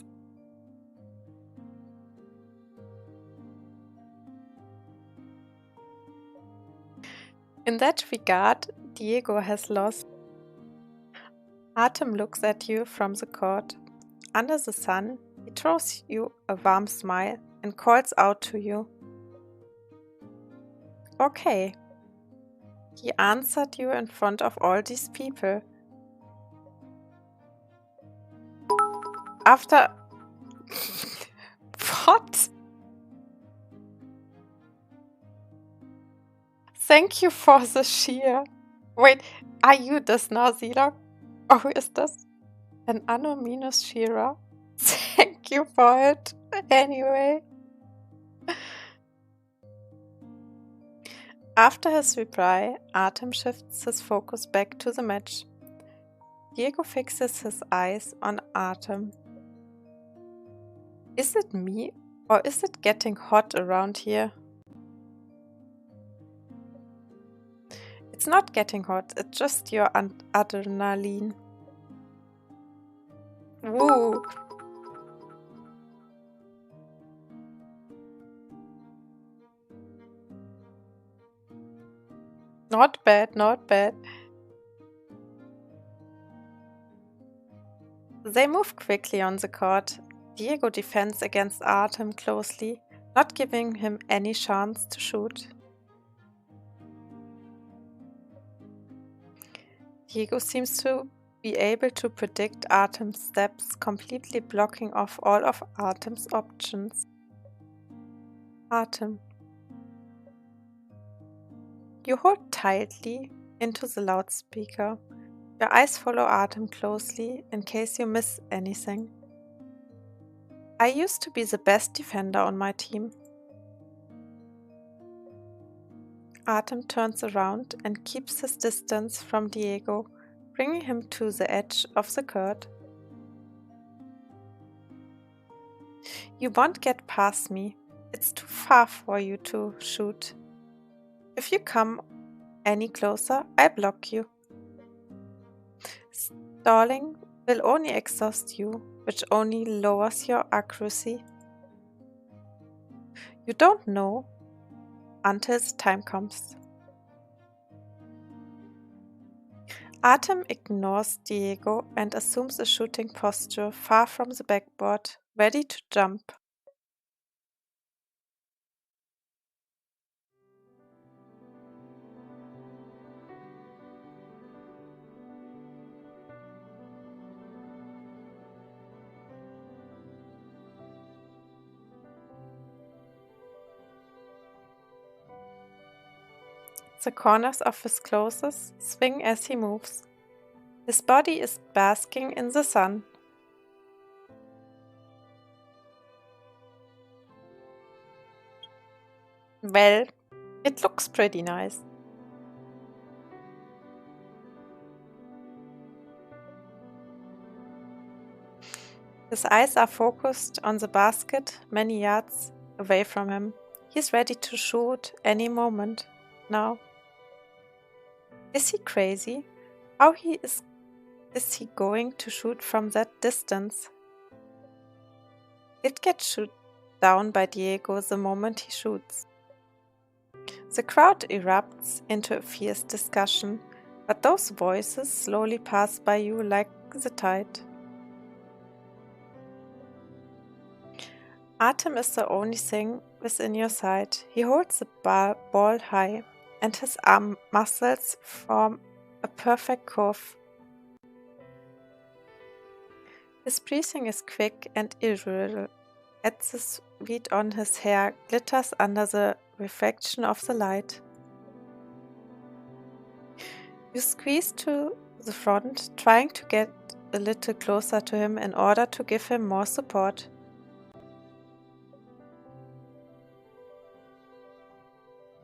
In that regard, Diego has lost. Artem looks at you from the court. Under the sun, he throws you a warm smile and calls out to you. Okay. He answered you in front of all these people. After... What? Thank you for the cheer. Wait, are you this now, Zila? Or who is this? An anonymous cheerer? Thank you for it. Anyway. After his reply, Artem shifts his focus back to the match. Diego fixes his eyes on Artem. Is it me, or is it getting hot around here? It's not getting hot, it's just your adrenaline. Woo! Not bad, not bad. They move quickly on the court. Diego defends against Artem closely, not giving him any chance to shoot. Diego seems to be able to predict Artem's steps, completely blocking off all of Artem's options. Artem. You hold tightly into the loudspeaker. Your eyes follow Artem closely in case you miss anything. I used to be the best defender on my team. Artem turns around and keeps his distance from Diego, bringing him to the edge of the court. You won't get past me. It's too far for you to shoot. If you come any closer, I'll block you. Stalling will only exhaust you, which only lowers your accuracy. You don't know until the time comes. Artem ignores Diego and assumes a shooting posture far from the backboard, ready to jump. The corners of his clothes swing as he moves. His body is basking in the sun. Well, it looks pretty nice. His eyes are focused on the basket many yards away from him. He's ready to shoot any moment now. Is he crazy? How is he going to shoot from that distance? It gets shot down by Diego the moment he shoots. The crowd erupts into a fierce discussion, but those voices slowly pass by you like the tide. Artem is the only thing within your sight. He holds the ball high, and his arm muscles form a perfect curve. His breathing is quick and irregular, as the sweat on his hair glitters under the reflection of the light. You squeeze to the front, trying to get a little closer to him in order to give him more support.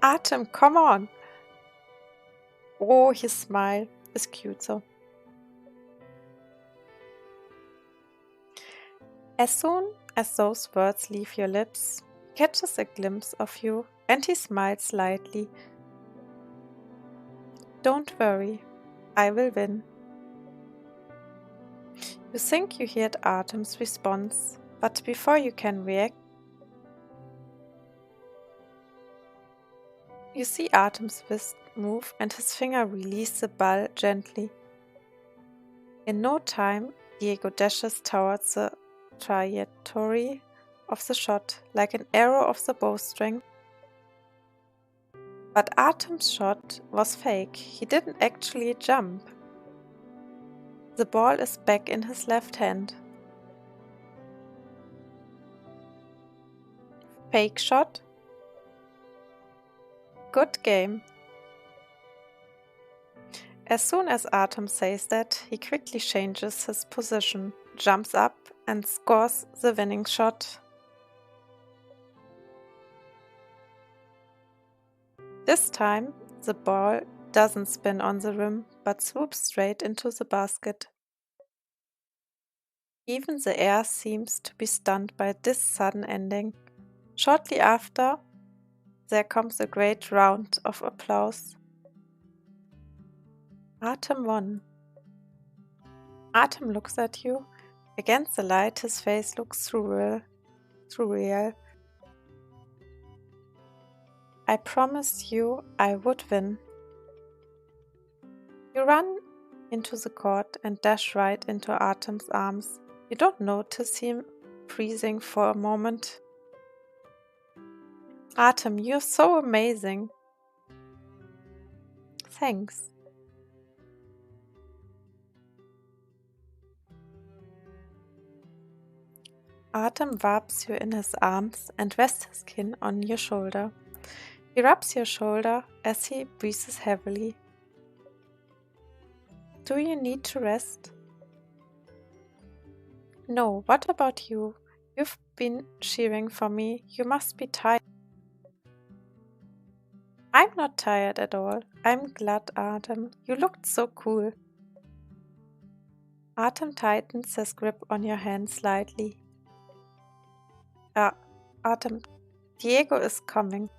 Artem, come on! Oh, his smile is cute so. As soon as those words leave your lips, he catches a glimpse of you and he smiles slightly. Don't worry, I will win. You think you heard Artem's response, but before you can react, you see Artem's fist move and his finger release the ball gently. In no time, Diego dashes towards the trajectory of the shot, like an arrow of the bowstring. But Artem's shot was fake. He didn't actually jump. The ball is back in his left hand. Fake shot. Good game. As soon as Artem says that, he quickly changes his position, jumps up and scores the winning shot. This time, the ball doesn't spin on the rim, but swoops straight into the basket. Even the air seems to be stunned by this sudden ending. Shortly after, there comes a great round of applause. Artem won. Artem looks at you. Against the light, his face looks surreal. I promised you I would win. You run into the court and dash right into Artem's arms. You don't notice him freezing for a moment. Artem, you're so amazing. Thanks. Artem wraps you in his arms and rests his skin on your shoulder. He rubs your shoulder as he breathes heavily. Do you need to rest? No, what about you? You've been cheering for me. You must be tired. I'm not tired at all. I'm glad, Artem. You looked so cool. Artem tightens his grip on your hand slightly. Artem, Diego is coming.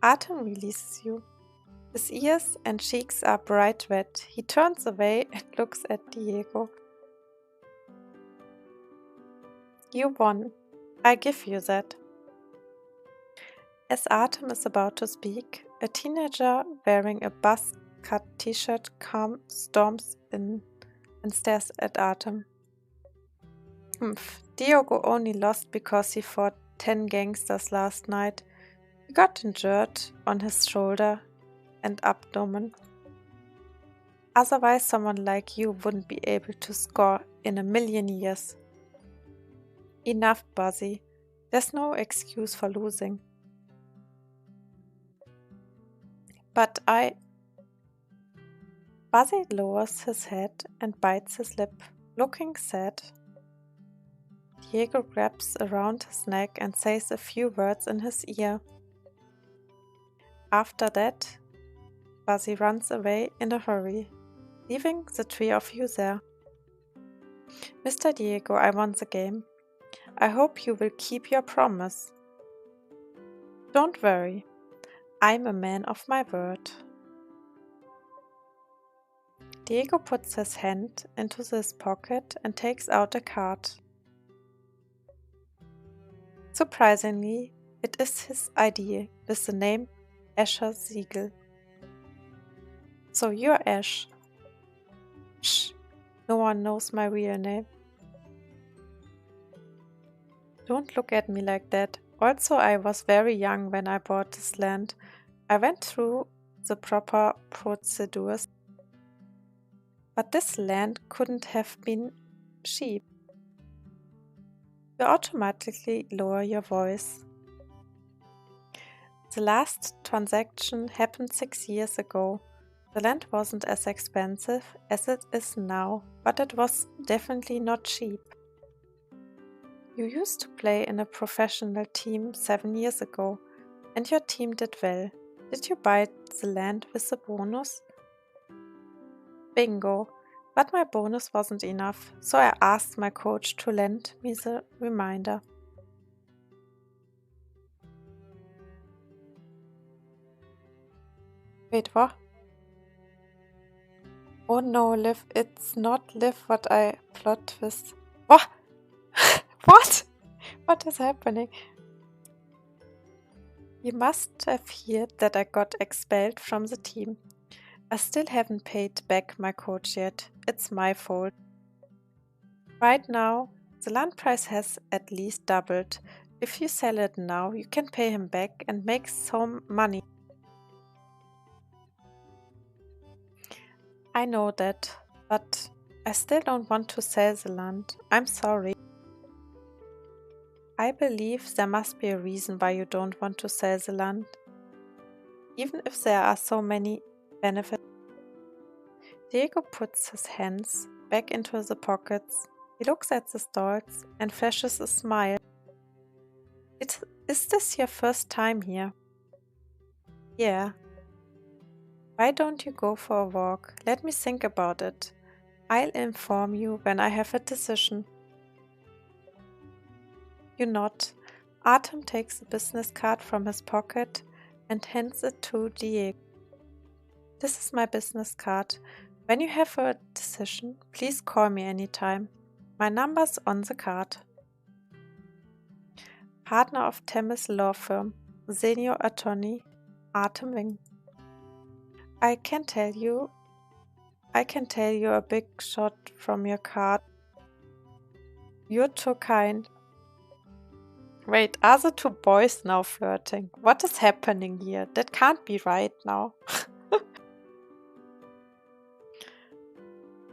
Artem releases you. His ears and cheeks are bright red. He turns away and looks at Diego. You won. I give you that. As Artem is about to speak, a teenager wearing a buzz-cut t-shirt storms in and stares at Artem. Diego only lost because he fought 10 gangsters last night. He got injured on his shoulder and abdomen. Otherwise, someone like you wouldn't be able to score in a million years. Enough, Buzzy. There's no excuse for losing. But Buzzy lowers his head and bites his lip, looking sad. Diego grabs around his neck and says a few words in his ear. After that, Buzzy runs away in a hurry, leaving the three of you there. Mr. Diego, I won the game. I hope you will keep your promise. Don't worry, I'm a man of my word. Diego puts his hand into his pocket and takes out a card. Surprisingly, it is his ID with the name Asher Siegel. So you're Ash. Shh, no one knows my real name. Don't look at me like that. Also, I was very young when I bought this land. I went through the proper procedures. But this land couldn't have been cheap. You automatically lower your voice. The last transaction happened 6 years ago. The land wasn't as expensive as it is now, but it was definitely not cheap. You used to play in a professional team 7 years ago, and your team did well. Did you buy the land with a bonus? Bingo! But my bonus wasn't enough, so I asked my coach to lend me the remainder. Wait, what? Oh no, Liv, it's not Liv what I plot twist. What? What? What is happening? You must have heard that I got expelled from the team. I still haven't paid back my coach yet. It's my fault. Right now, the land price has at least doubled. If you sell it now, you can pay him back and make some money. I know that, but I still don't want to sell the land. I'm sorry. I believe there must be a reason why you don't want to sell the land. Even if there are so many benefits. Diego puts his hands back into the pockets. He looks at the stalls and flashes a smile. Is this your first time here? Yeah. Why don't you go for a walk? Let me think about it. I'll inform you when I have a decision. You nod. Artem takes a business card from his pocket and hands it to Diego. This is my business card. When you have a decision, please call me anytime. My number's on the card. Partner of Themis law firm, senior attorney, Artem Wing. I can tell you a big shot from your card. You're too kind. Wait, are the two boys now flirting? What is happening here? That can't be right now.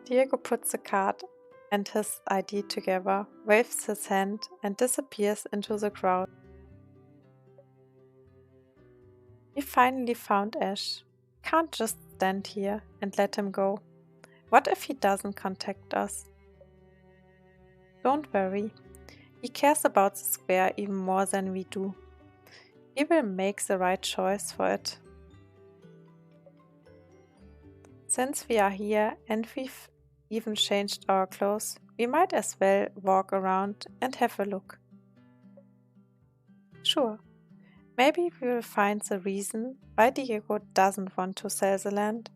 Diego puts the card and his ID together, waves his hand, and disappears into the crowd. We finally found Ash. Can't just stand here and let him go. What if he doesn't contact us? Don't worry. He cares about the square even more than we do. He will make the right choice for it. Since we are here and we've even changed our clothes, we might as well walk around and have a look. Sure. Maybe we will find the reason why Diego doesn't want to sell the land.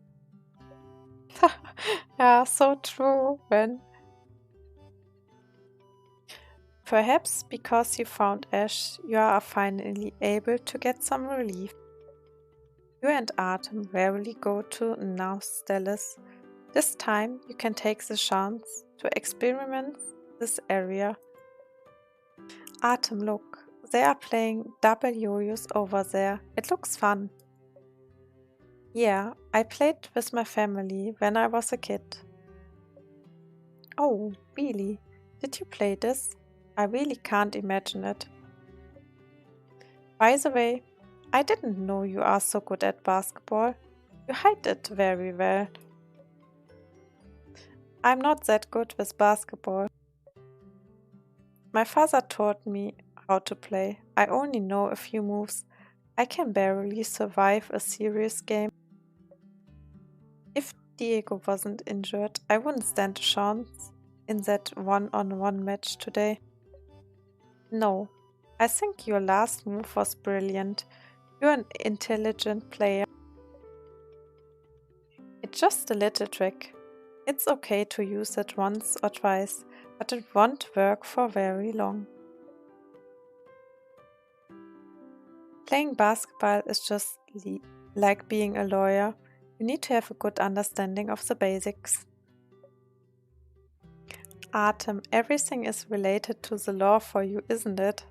Yeah, so true, Ren. Perhaps because you found Ash, you are finally able to get some relief. You and Artem rarely go to Naustelis. This time you can take the chance to experiment this area. Artem, look, they are playing double yo-yos over there. It looks fun. Yeah, I played with my family when I was a kid. Oh, really? Did you play this? I really can't imagine it. By the way, I didn't know you are so good at basketball. You hide it very well. I'm not that good with basketball. My father taught me how to play. I only know a few moves. I can barely survive a serious game. If Diego wasn't injured, I wouldn't stand a chance in that one-on-one match today. No, I think your last move was brilliant. You're an intelligent player. It's just a little trick. It's okay to use it once or twice, but it won't work for very long. Playing basketball is just like being a lawyer. You need to have a good understanding of the basics. Artem, everything is related to the law for you, isn't it?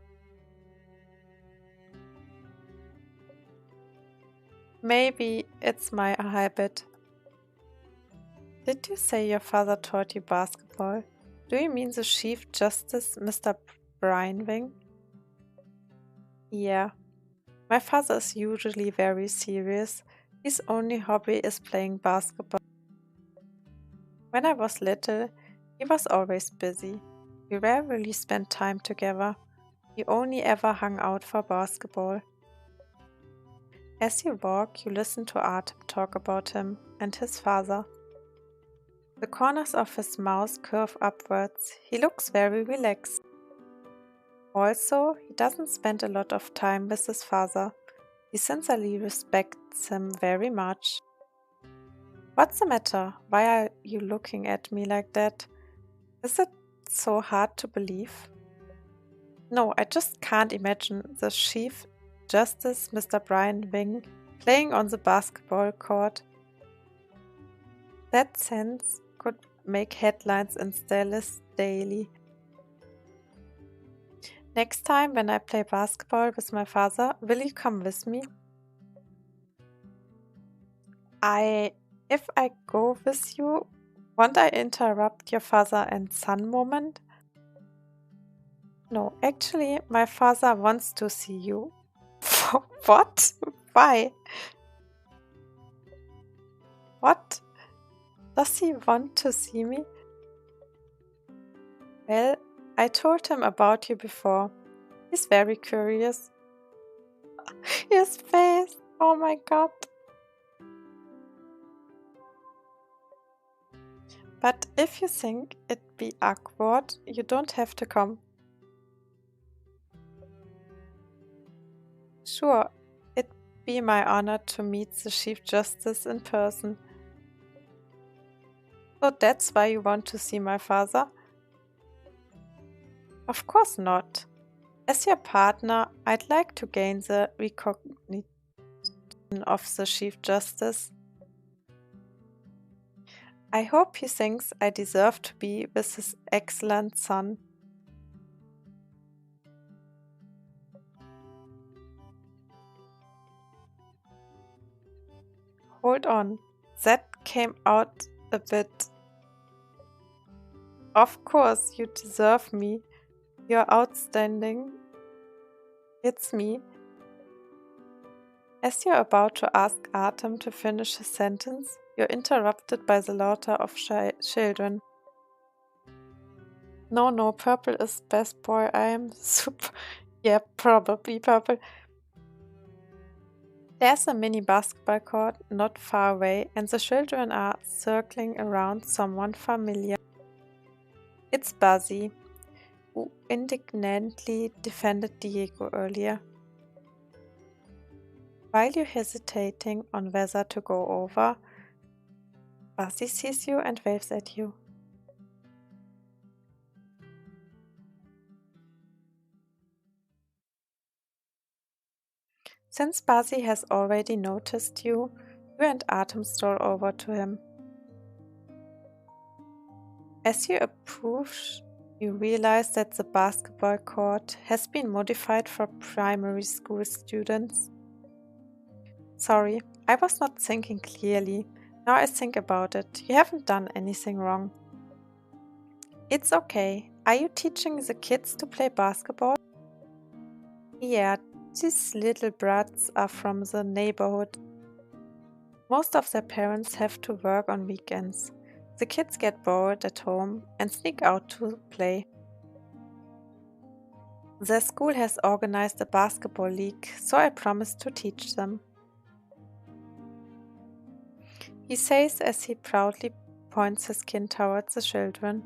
Maybe it's my habit. Did you say your father taught you basketball? Do you mean the Chief Justice, Mr. Wing? Yeah. My father is usually very serious. His only hobby is playing basketball. When I was little, he was always busy. We rarely spent time together. We only ever hung out for basketball. As you walk, you listen to Artem talk about him and his father. The corners of his mouth curve upwards. He looks very relaxed. Also, he doesn't spend a lot of time with his father. He sincerely respects him very much. What's the matter? Why are you looking at me like that? Is it so hard to believe? No, I just can't imagine the Chief Justice, Mr. Wing, playing on the basketball court. That sentence could make headlines in Stylist Daily. Next time when I play basketball with my father, will you come with me? If I go with you, won't I interrupt your father and son moment? No, actually, my father wants to see you. What? Why? What? Does he want to see me? Well, I told him about you before. He's very curious. His face! Oh my god! But if you think it'd be awkward, you don't have to come. Sure, it'd be my honor to meet the Chief Justice in person. So that's why you want to see my father? Of course not. As your partner, I'd like to gain the recognition of the Chief Justice. I hope he thinks I deserve to be with his excellent son. Hold on, that came out a bit. Of course, you deserve me. You're outstanding. It's me. As you're about to ask Artem to finish his sentence, you're interrupted by the laughter of children. No, purple is best boy. I am super. Yeah, probably purple. There's a mini basketball court not far away, and the children are circling around someone familiar. It's Buzzy, who indignantly defended Diego earlier. While you're hesitating on whether to go over, Buzzy sees you and waves at you. Since Buzzy has already noticed you, you and Artem stroll over to him. As you approach, you realize that the basketball court has been modified for primary school students. Sorry, I was not thinking clearly. Now I think about it. You haven't done anything wrong. It's okay. Are you teaching the kids to play basketball? Yeah, these little brats are from the neighborhood. Most of their parents have to work on weekends. The kids get bored at home and sneak out to play. Their school has organized a basketball league, so I promised to teach them. He says as he proudly points his chin towards the children.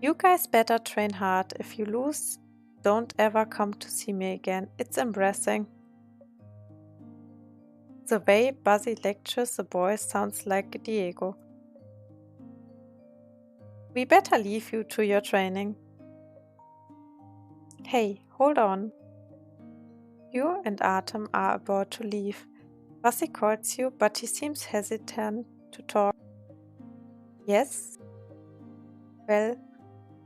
You guys better train hard. If you lose, don't ever come to see me again. It's embarrassing. The way Buzzy lectures the boys sounds like Diego. We better leave you to your training. Hey, hold on. You and Artem are about to leave. Vasi calls you, but he seems hesitant to talk. Yes? Well,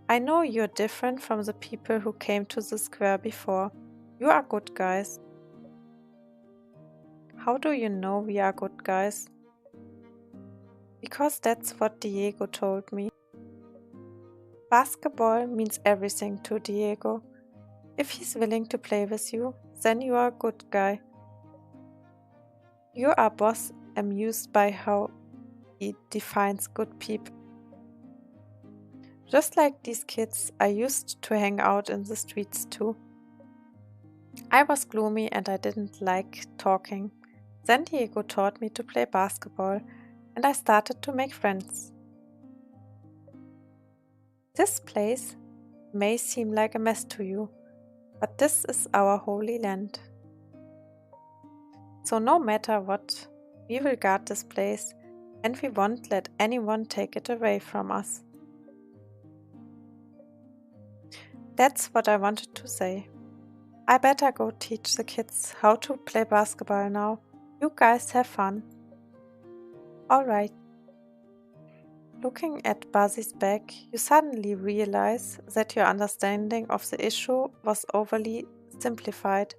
I know you're different from the people who came to the square before. You are good guys. How do you know we are good guys? Because that's what Diego told me. Basketball means everything to Diego. If he's willing to play with you, then you are a good guy. You are boss amused by how he defines good people. Just like these kids, I used to hang out in the streets too. I was gloomy and I didn't like talking. Then Diego taught me to play basketball and I started to make friends. This place may seem like a mess to you, but this is our holy land. So no matter what, we will guard this place and we won't let anyone take it away from us. That's what I wanted to say. I better go teach the kids how to play basketball now. You guys have fun. Alright. Looking at Buzzy's back, you suddenly realize that your understanding of the issue was overly simplified.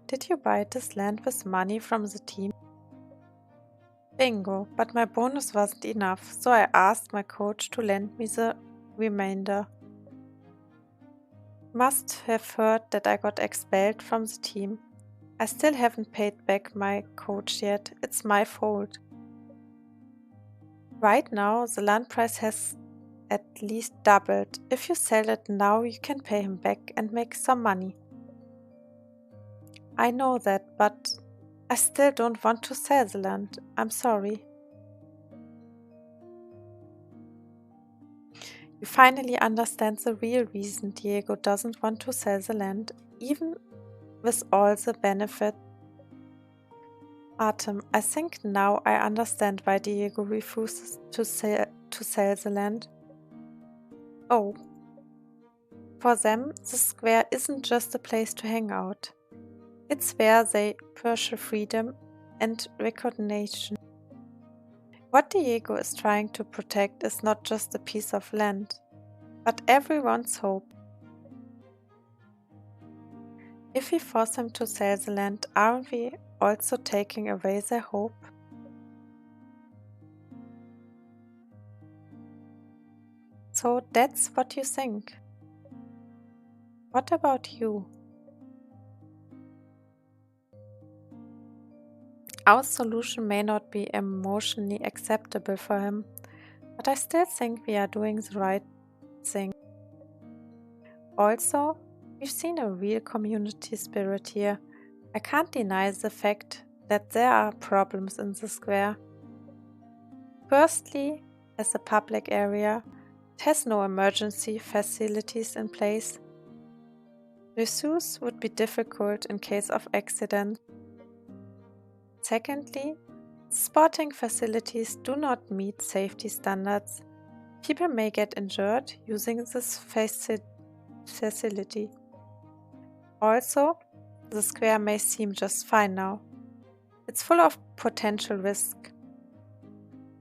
Did you buy this land with money from the team? Bingo, but my bonus wasn't enough, so I asked my coach to lend me the remainder. Must have heard that I got expelled from the team. I still haven't paid back my coach yet. It's my fault. Right now, the land price has at least doubled. If you sell it now, you can pay him back and make some money. I know that, but I still don't want to sell the land. I'm sorry. You finally understand the real reason Diego doesn't want to sell the land, even with all the benefit. Artem, I think now I understand why Diego refuses to sell the land. Oh. For them, the square isn't just a place to hang out. It's where they pursue freedom and recognition. What Diego is trying to protect is not just a piece of land, but everyone's hope. If we force him to sell the land, aren't we also taking away their hope? So that's what you think. What about you? Our solution may not be emotionally acceptable for him, but I still think we are doing the right thing. Also, we've seen a real community spirit here. I can't deny the fact that there are problems in the square. Firstly, as a public area, it has no emergency facilities in place. Rescue would be difficult in case of accident. Secondly, sporting facilities do not meet safety standards. People may get injured using this facility. Also, the square may seem just fine now. It's full of potential risk.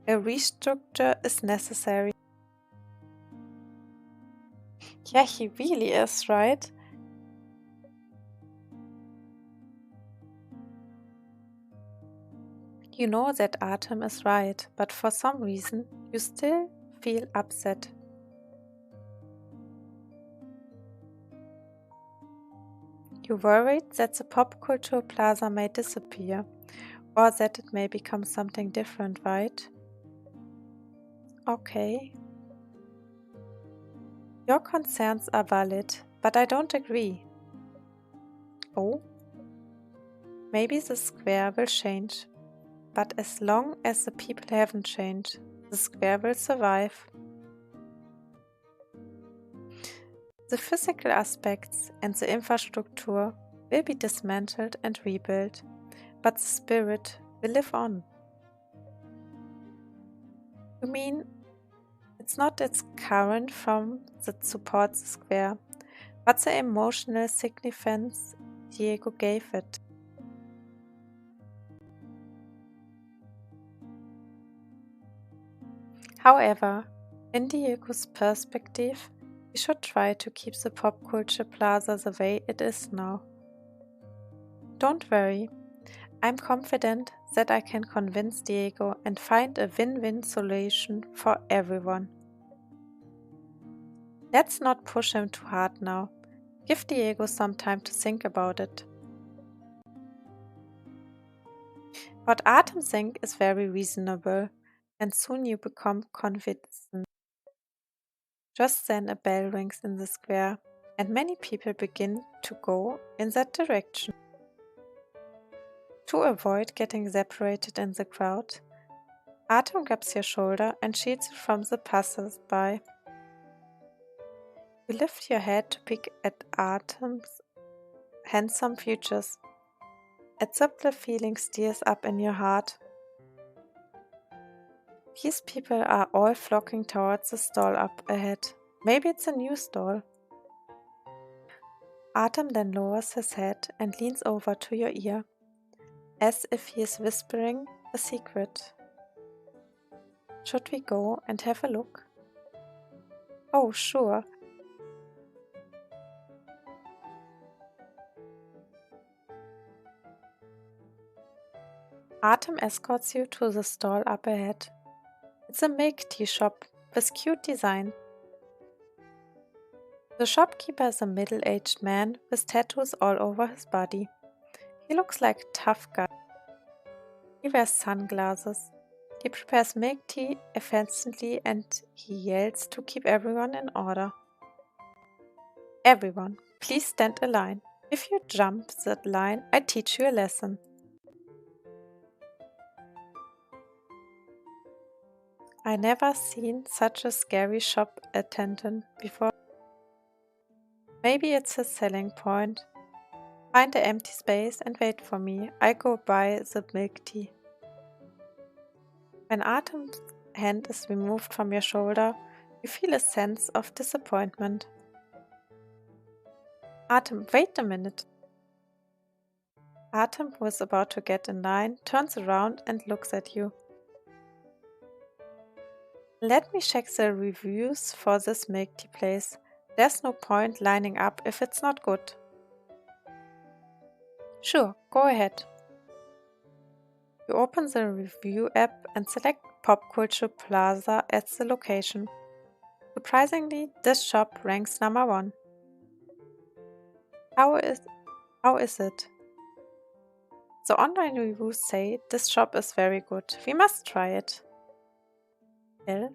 A restructure is necessary. Yeah, he really is, right? You know that Artem is right, but for some reason you still feel upset. You're worried that the pop culture plaza may disappear, or that it may become something different, right? Okay. Your concerns are valid, but I don't agree. Oh? Maybe the square will change. But as long as the people haven't changed, the square will survive. The physical aspects and the infrastructure will be dismantled and rebuilt, but the spirit will live on. You mean it's not its current form that supports the square, but the emotional significance Diego gave it. However, in Diego's perspective, we should try to keep the pop culture plaza the way it is now. Don't worry, I'm confident that I can convince Diego and find a win-win solution for everyone. Let's not push him too hard now. Give Diego some time to think about it. What Artem thinks is very reasonable, and soon you become convinced. Just then a bell rings in the square, and many people begin to go in that direction. To avoid getting separated in the crowd, Artem grabs your shoulder and shields you from the passers-by. You lift your head to peek at Artem's handsome features. A subtle feeling stirs up in your heart. These people are all flocking towards the stall up ahead. Maybe it's a new stall. Artem then lowers his head and leans over to your ear, as if he is whispering a secret. Should we go and have a look? Oh, sure. Artem escorts you to the stall up ahead. It's a milk tea shop with cute design. The shopkeeper is a middle-aged man with tattoos all over his body. He looks like a tough guy. He wears sunglasses. He prepares milk tea efficiently and he yells to keep everyone in order. Everyone, please stand a line. If you jump that line, I teach you a lesson. I never seen such a scary shop attendant before. Maybe it's his selling point. Find an empty space and wait for me. I go buy the milk tea. When Artem's hand is removed from your shoulder, you feel a sense of disappointment. Artem, wait a minute. Artem, who is about to get in line, turns around and looks at you. Let me check the reviews for this milk tea place. There's no point lining up if it's not good. Sure, go ahead. You open the review app and select Pop Culture Plaza as the location. Surprisingly, this shop ranks number 1. How is it? The online reviews say this shop is very good. We must try it. Well,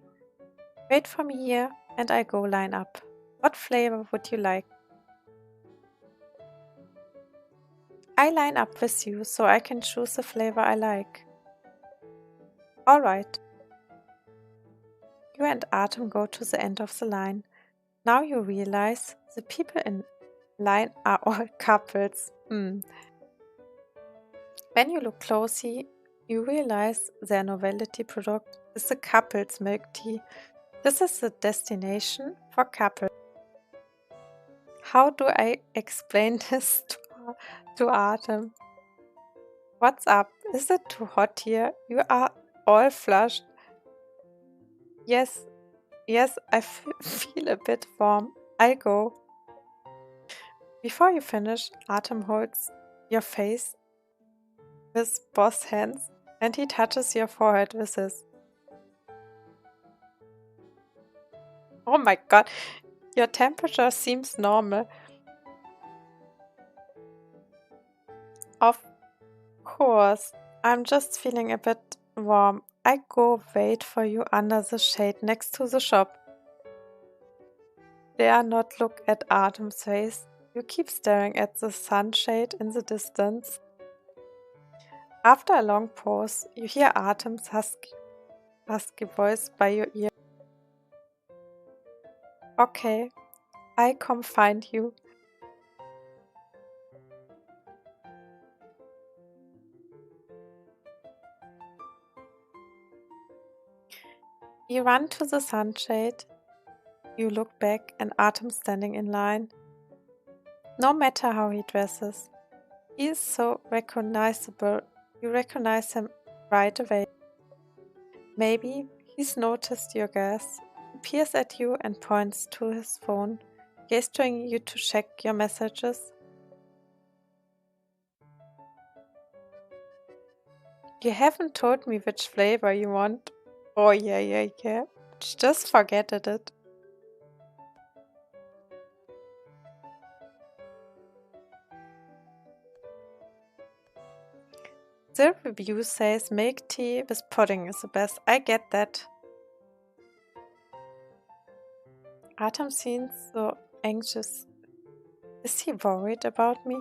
wait for me here and I go line up. What flavor would you like? I line up with you so I can choose the flavor I like. Alright. You and Artem go to the end of the line. Now you realize the people in line are all couples. When you look closely, you realize their novelty product is the couple's milk tea. This is the destination for couples. How do I explain this to Artem? What's up? Is it too hot here? You are all flushed. Yes, I feel a bit warm. I'll go. Before you finish, Artem holds your face with both hands and he touches your forehead with his. Oh my god, your temperature seems normal. Of course, I'm just feeling a bit warm. I go wait for you under the shade next to the shop. Dare not look at Artem's face. You keep staring at the sunshade in the distance. After a long pause, you hear Artem's husky voice by your ear. Okay, I come find you. You run to the sunshade. You look back and Artem's standing in line. No matter how he dresses, he is so recognizable. You recognize him right away. Maybe he's noticed your gas. He peers at you and points to his phone, gesturing you to check your messages. You haven't told me which flavor you want. Oh, yeah. Just forget it. The review says milk tea with pudding is the best. I get that. Artem seems so anxious. Is he worried about me?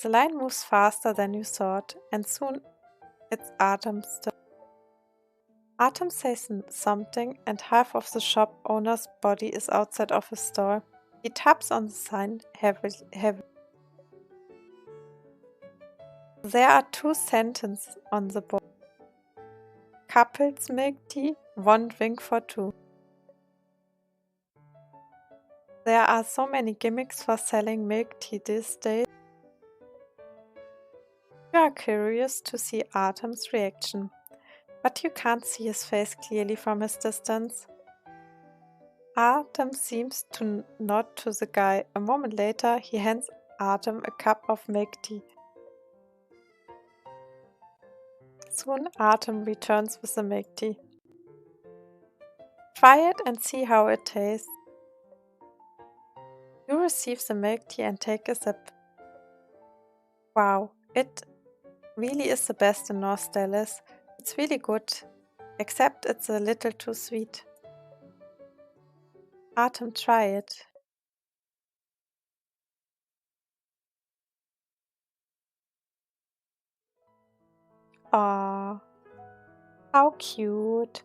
The line moves faster than you thought, and soon it's Artem's turn. Artem says something, and half of the shop owner's body is outside of his store. He taps on the sign heavily. There are 2 sentences on the board. Couples milk tea, 1 drink for 2. There are so many gimmicks for selling milk tea these days. You are curious to see Artem's reaction, but you can't see his face clearly from his distance. Artem seems to nod to the guy. A moment later, he hands Artem a cup of milk tea. Soon Artem returns with the milk tea. Try it and see how it tastes. You receive the milk tea and take a sip. Wow, it really is the best in North Dallas. It's really good, except it's a little too sweet. Artem, try it. Aww, how cute.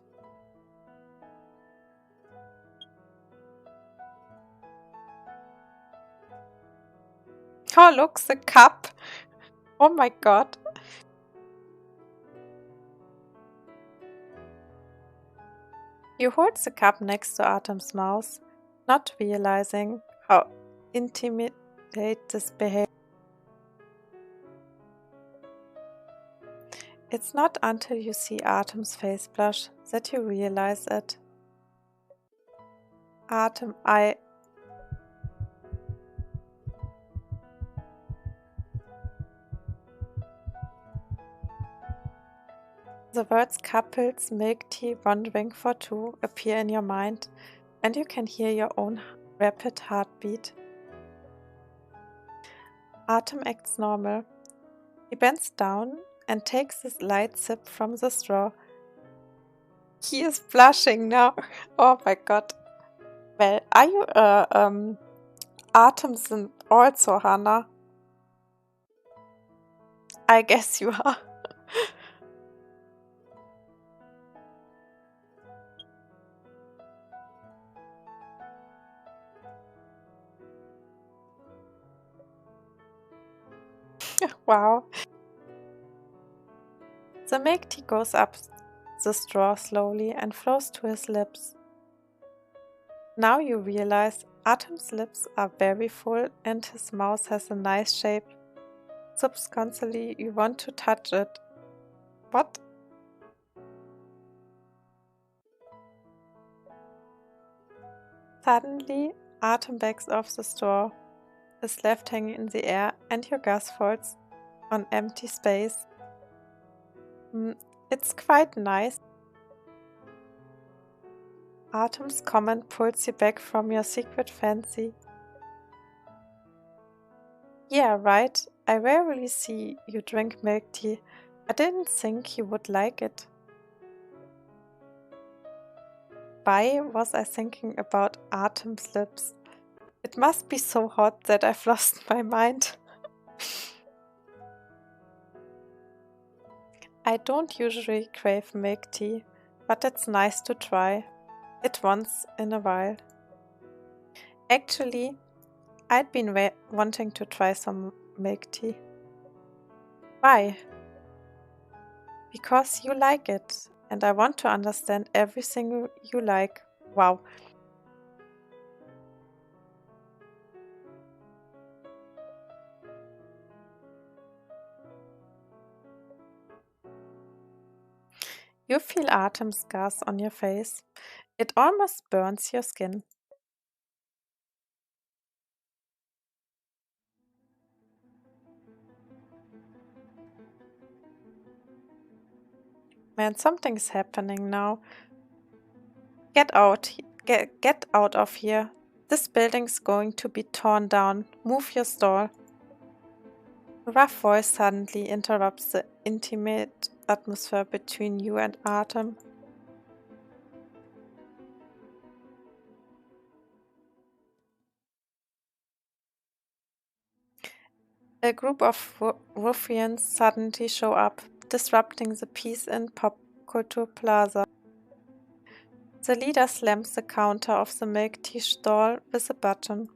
Oh, look, the cup. Oh my god. You hold the cup next to Artem's mouth, not realizing how intimidate this behavior. It's not until you see Artem's face blush that you realize it. Artem, The words couples, milk tea, 1 drink for 2 appear in your mind, and you can hear your own rapid heartbeat. Artem acts normal. He bends down and takes a light sip from the straw. He is blushing now. Oh my god. Well, are you Artem's also, Hannah? I guess you are. Wow. The milk tea goes up the straw slowly and flows to his lips. Now you realize Artem's lips are very full and his mouth has a nice shape. Subconsciously, you want to touch it. What? Suddenly, Artem backs off the straw, is left hanging in the air, and your gas falls on empty space. It's quite nice. Artem's comment pulls you back from your secret fancy. Yeah, right. I rarely see you drink milk tea. I didn't think you would like it. Why was I thinking about Artem's lips? It must be so hot that I've lost my mind. I don't usually crave milk tea, but it's nice to try it once in a while. Actually, I'd been wanting to try some milk tea. Why? Because you like it, and I want to understand everything you like. Wow. You feel Atem scars on your face. It almost burns your skin. Man, something's happening now. Get out. Get out of here. This building's going to be torn down. Move your stall. A rough voice suddenly interrupts the intimate atmosphere between you and Atem. A group of ruffians suddenly show up, disrupting the peace in Pop Culture Plaza. The leader slams the counter of the milk tea stall with a button.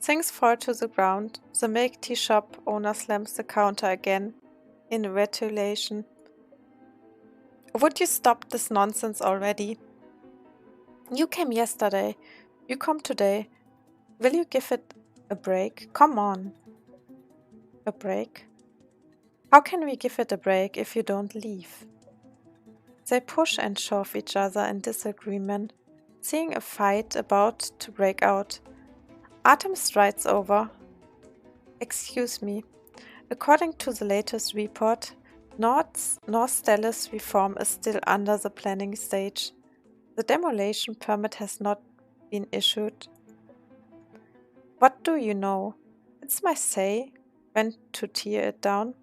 Things fall to the ground. The milk tea shop owner slams the counter again, in retaliation. Would you stop this nonsense already? You came yesterday. You come today. Will you give it a break? Come on. A break? How can we give it a break if you don't leave? They push and shove each other in disagreement, seeing a fight about to break out. Atem strides over. Excuse me. According to the latest report, North Stellar's reform is still under the planning stage. The demolition permit has not been issued. What do you know? It's my say when to tear it down.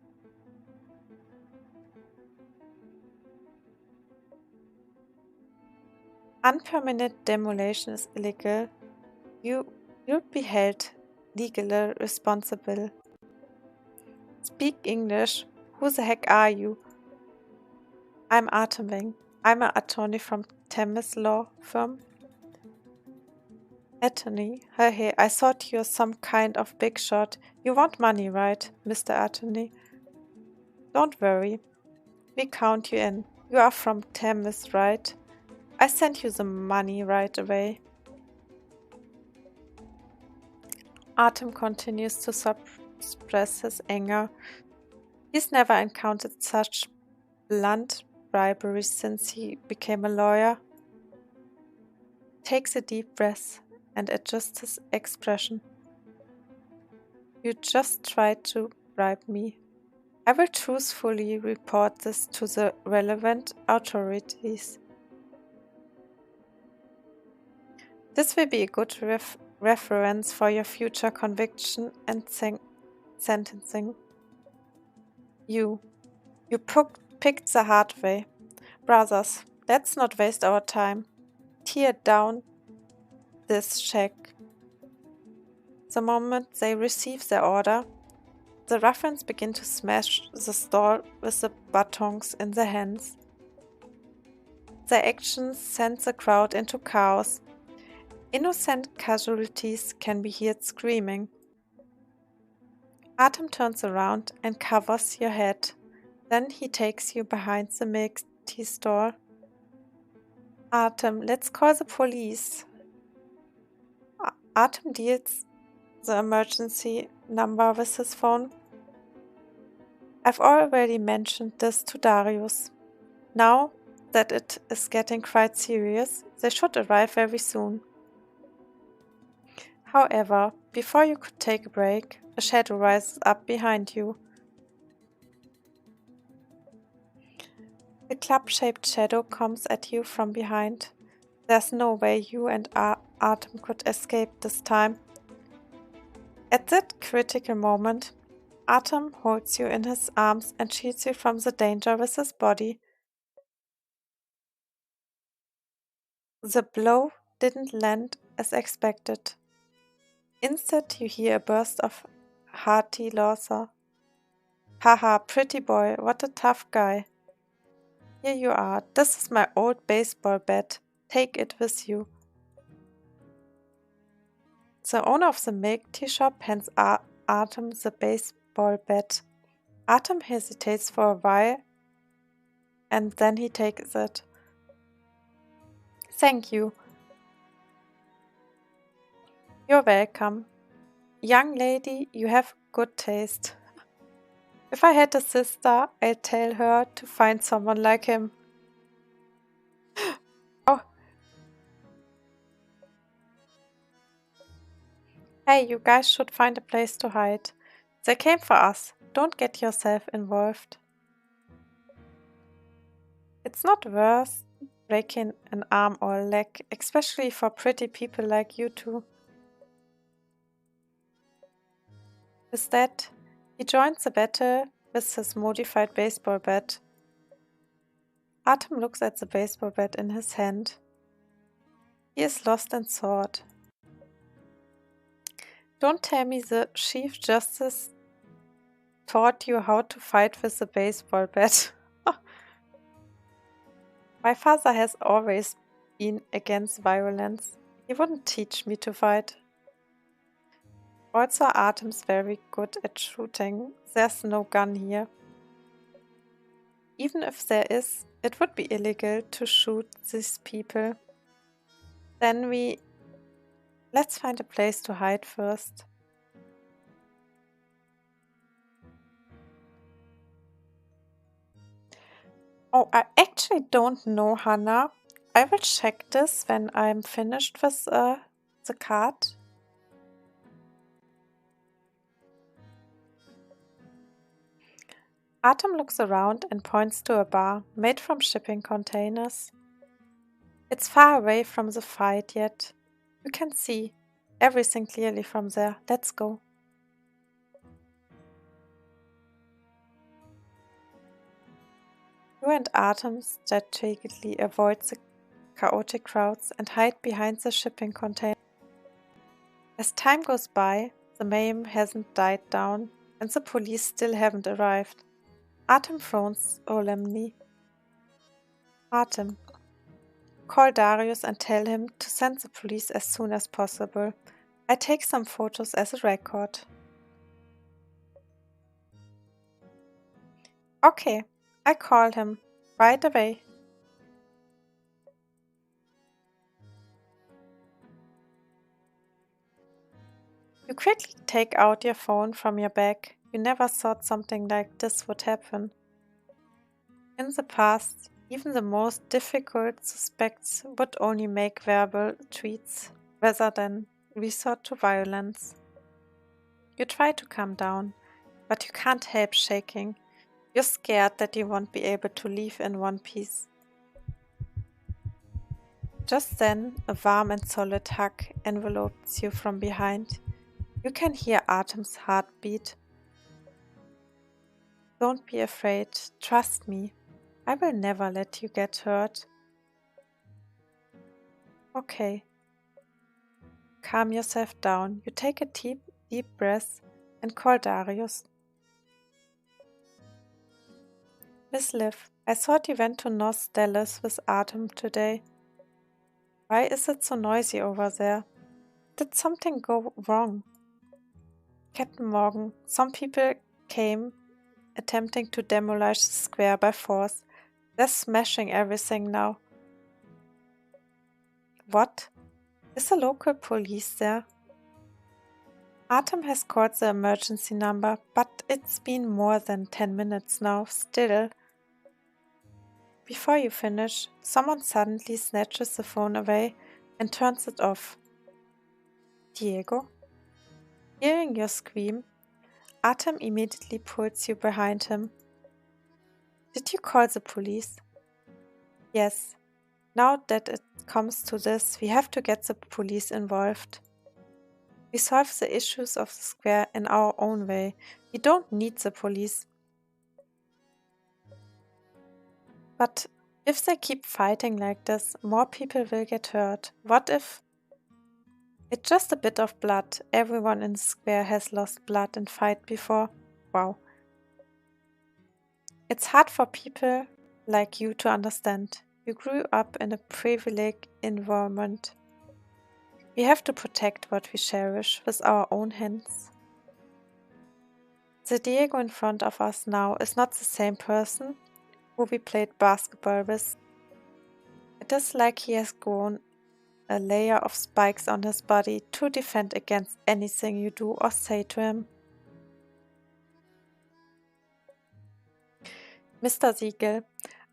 Unpermitted demolition is illegal. You'd be held legally responsible. Speak English. Who the heck are you? I'm Atemwing. I'm an attorney from Themis law firm. Attorney? Hey, I thought you're some kind of big shot. You want money, right, Mr. Attorney? Don't worry. We count you in. You are from Themis, right? I sent you the money right away. Atem continues to suppress his anger. He's never encountered such blunt bribery since he became a lawyer. Takes a deep breath and adjusts his expression. You just tried to bribe me. I will truthfully report this to the relevant authorities. This will be a good reference for your future conviction and sentencing. You picked the hard way. Brothers, let's not waste our time. Tear down this shack. The moment they receive their order, the ruffians begin to smash the stall with the batons in their hands. Their actions send the crowd into chaos. Innocent casualties can be heard screaming. Atem turns around and covers your head. Then he takes you behind the milk tea store. Atem, let's call the police. Atem deals the emergency number with his phone. I've already mentioned this to Darius. Now that it is getting quite serious, they should arrive very soon. However, before you could take a break, a shadow rises up behind you. A club-shaped shadow comes at you from behind. There's no way you and Atem could escape this time. At that critical moment, Atem holds you in his arms and shields you from the danger with his body. The blow didn't land as expected. Instead, you hear a burst of hearty laughter. Haha, pretty boy, what a tough guy. Here you are. This is my old baseball bat. Take it with you. The owner of the milk tea shop hands Atem the baseball bat. Atem hesitates for a while and then he takes it. Thank you. You're welcome. Young lady, you have good taste. If I had a sister, I'd tell her to find someone like him. Oh. Hey, you guys should find a place to hide. They came for us. Don't get yourself involved. It's not worth breaking an arm or a leg, especially for pretty people like you two. With that, he joins the battle with his modified baseball bat. Artem looks at the baseball bat in his hand. He is lost in thought. Don't tell me the Chief Justice taught you how to fight with a baseball bat. My father has always been against violence. He wouldn't teach me to fight. Also, Artem's very good at shooting. There's no gun here. Even if there is, it would be illegal to shoot these people. Then let's find a place to hide first. Oh, I actually don't know, Hannah. I will check this when I'm finished with the card. Artem looks around and points to a bar made from shipping containers. It's far away from the fight yet. You can see everything clearly from there. Let's go. You and Artem strategically avoid the chaotic crowds and hide behind the shipping container. As time goes by, the mayhem hasn't died down and the police still haven't arrived. Artem frowns solemnly. Artem, call Darius and tell him to send the police as soon as possible. I take some photos as a record. Okay, I call him right away. You quickly take out your phone from your bag. You never thought something like this would happen. In the past, even the most difficult suspects would only make verbal threats rather than resort to violence. You try to calm down, but you can't help shaking. You're scared that you won't be able to leave in one piece. Just then, a warm and solid hug envelopes you from behind. You can hear Artem's heartbeat. Don't be afraid, trust me. I will never let you get hurt. Okay. Calm yourself down. You take a deep breath and call Darius. Miss Liv, I thought you went to North Dallas with Artem today. Why is it so noisy over there? Did something go wrong? Captain Morgan, some people came attempting to demolish the square by force. They're smashing everything now. What? Is the local police there? Artem has called the emergency number, but it's been more than 10 minutes now, still. Before you finish, someone suddenly snatches the phone away and turns it off. Diego? Hearing your scream, Artem immediately pulls you behind him. Did you call the police? Yes. Now that it comes to this, we have to get the police involved. We solve the issues of the square in our own way. We don't need the police. But if they keep fighting like this, more people will get hurt. What if? It's just a bit of blood. Everyone in the square has lost blood in fight before. Wow. It's hard for people like you to understand. You grew up in a privileged environment. We have to protect what we cherish with our own hands. The Diego in front of us now is not the same person. who we played basketball with. It is like he has grown a layer of spikes on his body to defend against anything you do or say to him. Mr. Siegel,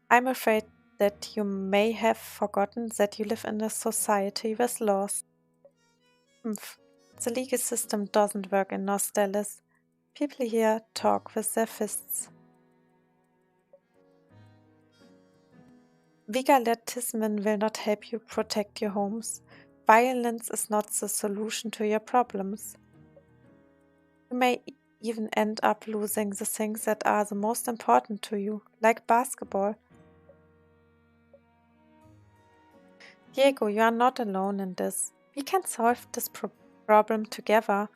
I'm afraid that you may have forgotten that you live in a society with laws. Humph. The legal system doesn't work in Nostellis. People here talk with their fists. Vigaletism will not help you protect your homes. Violence is not the solution to your problems. You may even end up losing the things that are the most important to you, like basketball. Diego, you are not alone in this. We can solve this problem together.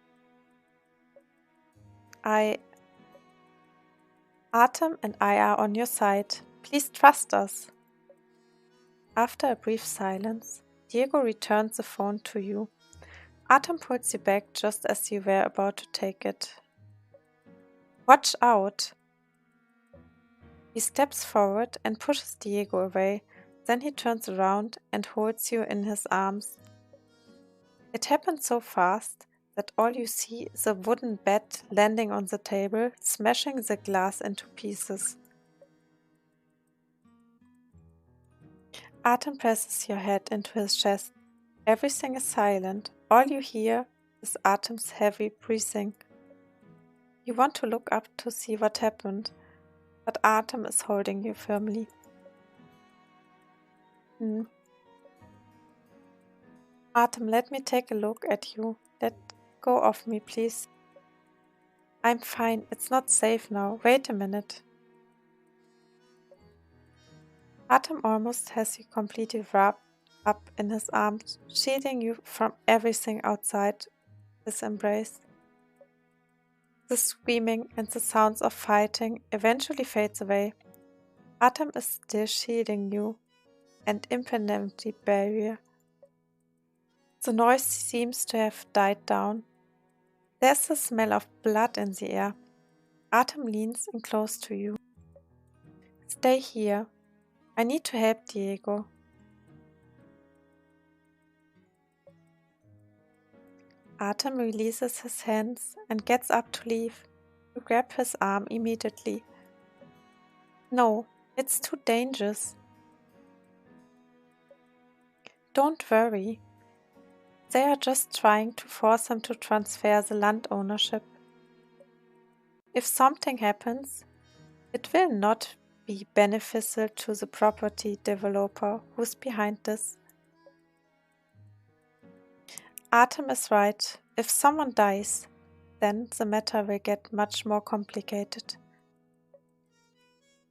Artem and I are on your side. Please trust us. After a brief silence, Diego returns the phone to you. Artem pulls you back just as you were about to take it. Watch out! He steps forward and pushes Diego away. Then he turns around and holds you in his arms. It happens so fast that all you see is a wooden bed landing on the table, smashing the glass into pieces. Artem presses your head into his chest. Everything is silent. All you hear is Artem's heavy breathing. You want to look up to see what happened, but Artem is holding you firmly. Artem, let me take a look at you. Let go of me, please. I'm fine. It's not safe now. Wait a minute. Artem almost has you completely wrapped up in his arms, shielding you from everything outside his embrace. The screaming and the sounds of fighting eventually fades away. Artem is still shielding you, an impenetrable barrier. The noise seems to have died down. There's the smell of blood in the air. Artem leans in close to you. Stay here. I need to help Diego. Artem releases his hands and gets up to leave. You grab his arm immediately. No, it's too dangerous. Don't worry. They are just trying to force him to transfer the land ownership. If something happens, it will not be beneficial to the property developer who's behind this. Artem is right. If someone dies, then the matter will get much more complicated.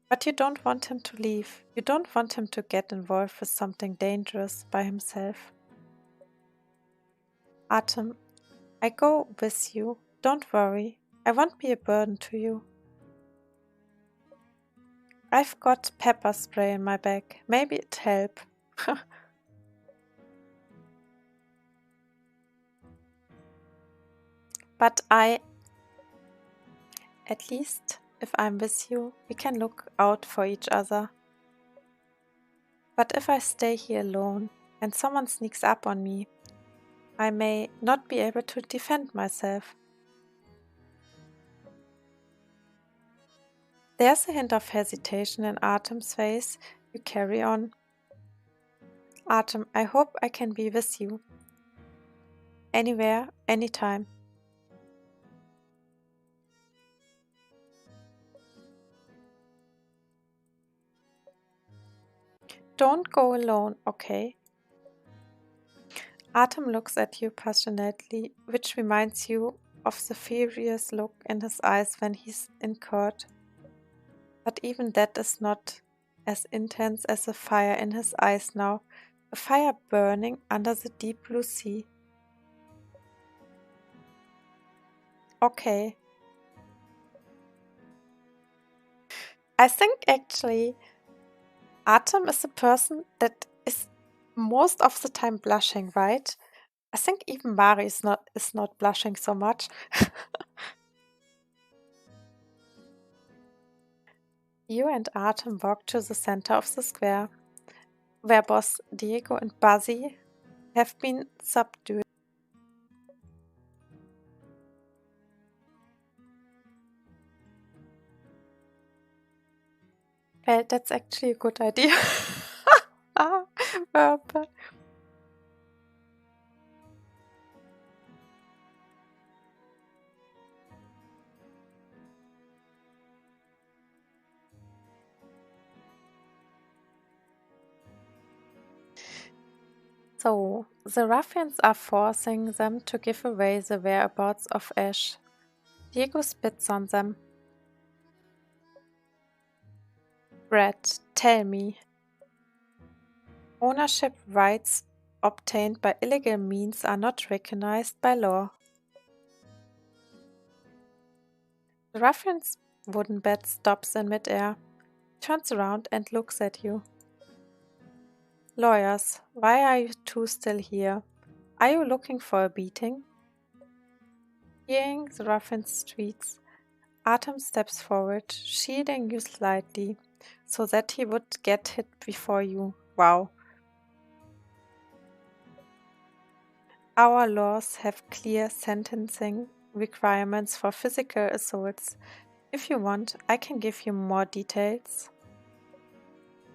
But you don't want him to leave. You don't want him to get involved with something dangerous by himself. Artem, I go with you. Don't worry. I won't be a burden to you. I've got pepper spray in my bag. Maybe it'll help. But at least if I'm with you, we can look out for each other. But if I stay here alone and someone sneaks up on me, I may not be able to defend myself. There's a hint of hesitation in Artem's face. You carry on. Artem, I hope I can be with you. Anywhere, anytime. Don't go alone, okay? Artem looks at you passionately, which reminds you of the furious look in his eyes when he's incurred. But even that is not as intense as the fire in his eyes now, a fire burning under the deep blue sea. Okay. I think actually Artem is a person that is most of the time blushing, right? I think even Mari is not blushing so much. You and Artem walk to the center of the square, where boss Diego and Buzzy have been subdued. Well, that's actually a good idea. Purple. So, the ruffians are forcing them to give away the whereabouts of Ash. Diego spits on them. Brett, tell me. Ownership rights obtained by illegal means are not recognized by law. The ruffian's wooden bed stops in midair, turns around and looks at you. Lawyers, why are you two still here? Are you looking for a beating? Hearing the ruffian's shrieks, Artem steps forward, shielding you slightly, so that he would get hit before you. Wow. Our laws have clear sentencing requirements for physical assaults. If you want, I can give you more details.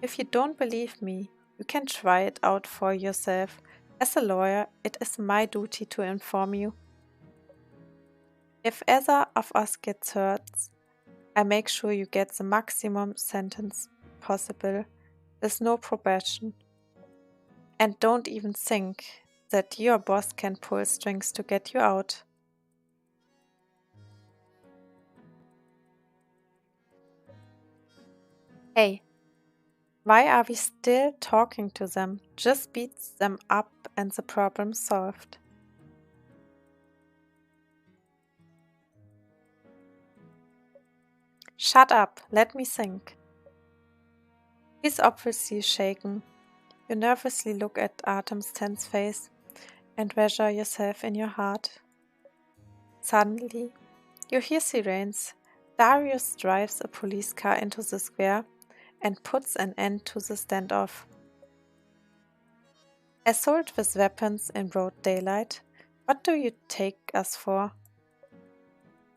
If you don't believe me, you can try it out for yourself. As a lawyer, it is my duty to inform you. If either of us gets hurt, I make sure you get the maximum sentence possible. There's no probation. And don't even think that your boss can pull strings to get you out. Hey, why are we still talking to them? Just beat them up and the problem solved. Shut up, let me think. He's obviously shaken. You nervously look at Artem's tense face and measure yourself in your heart. Suddenly, you hear sirens. Darius drives a police car into the square and puts an end to the standoff. Assault with weapons in broad daylight? What do you take us for?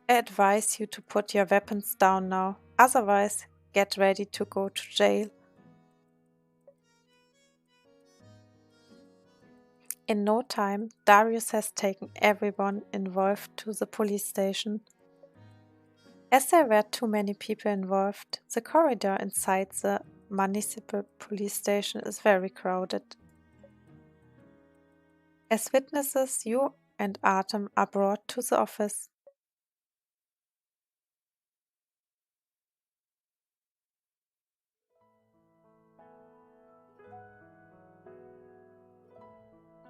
I advise you to put your weapons down now, otherwise get ready to go to jail. In no time, Darius has taken everyone involved to the police station. As there were too many people involved, the corridor inside the municipal police station is very crowded. As witnesses, you and Artem are brought to the office.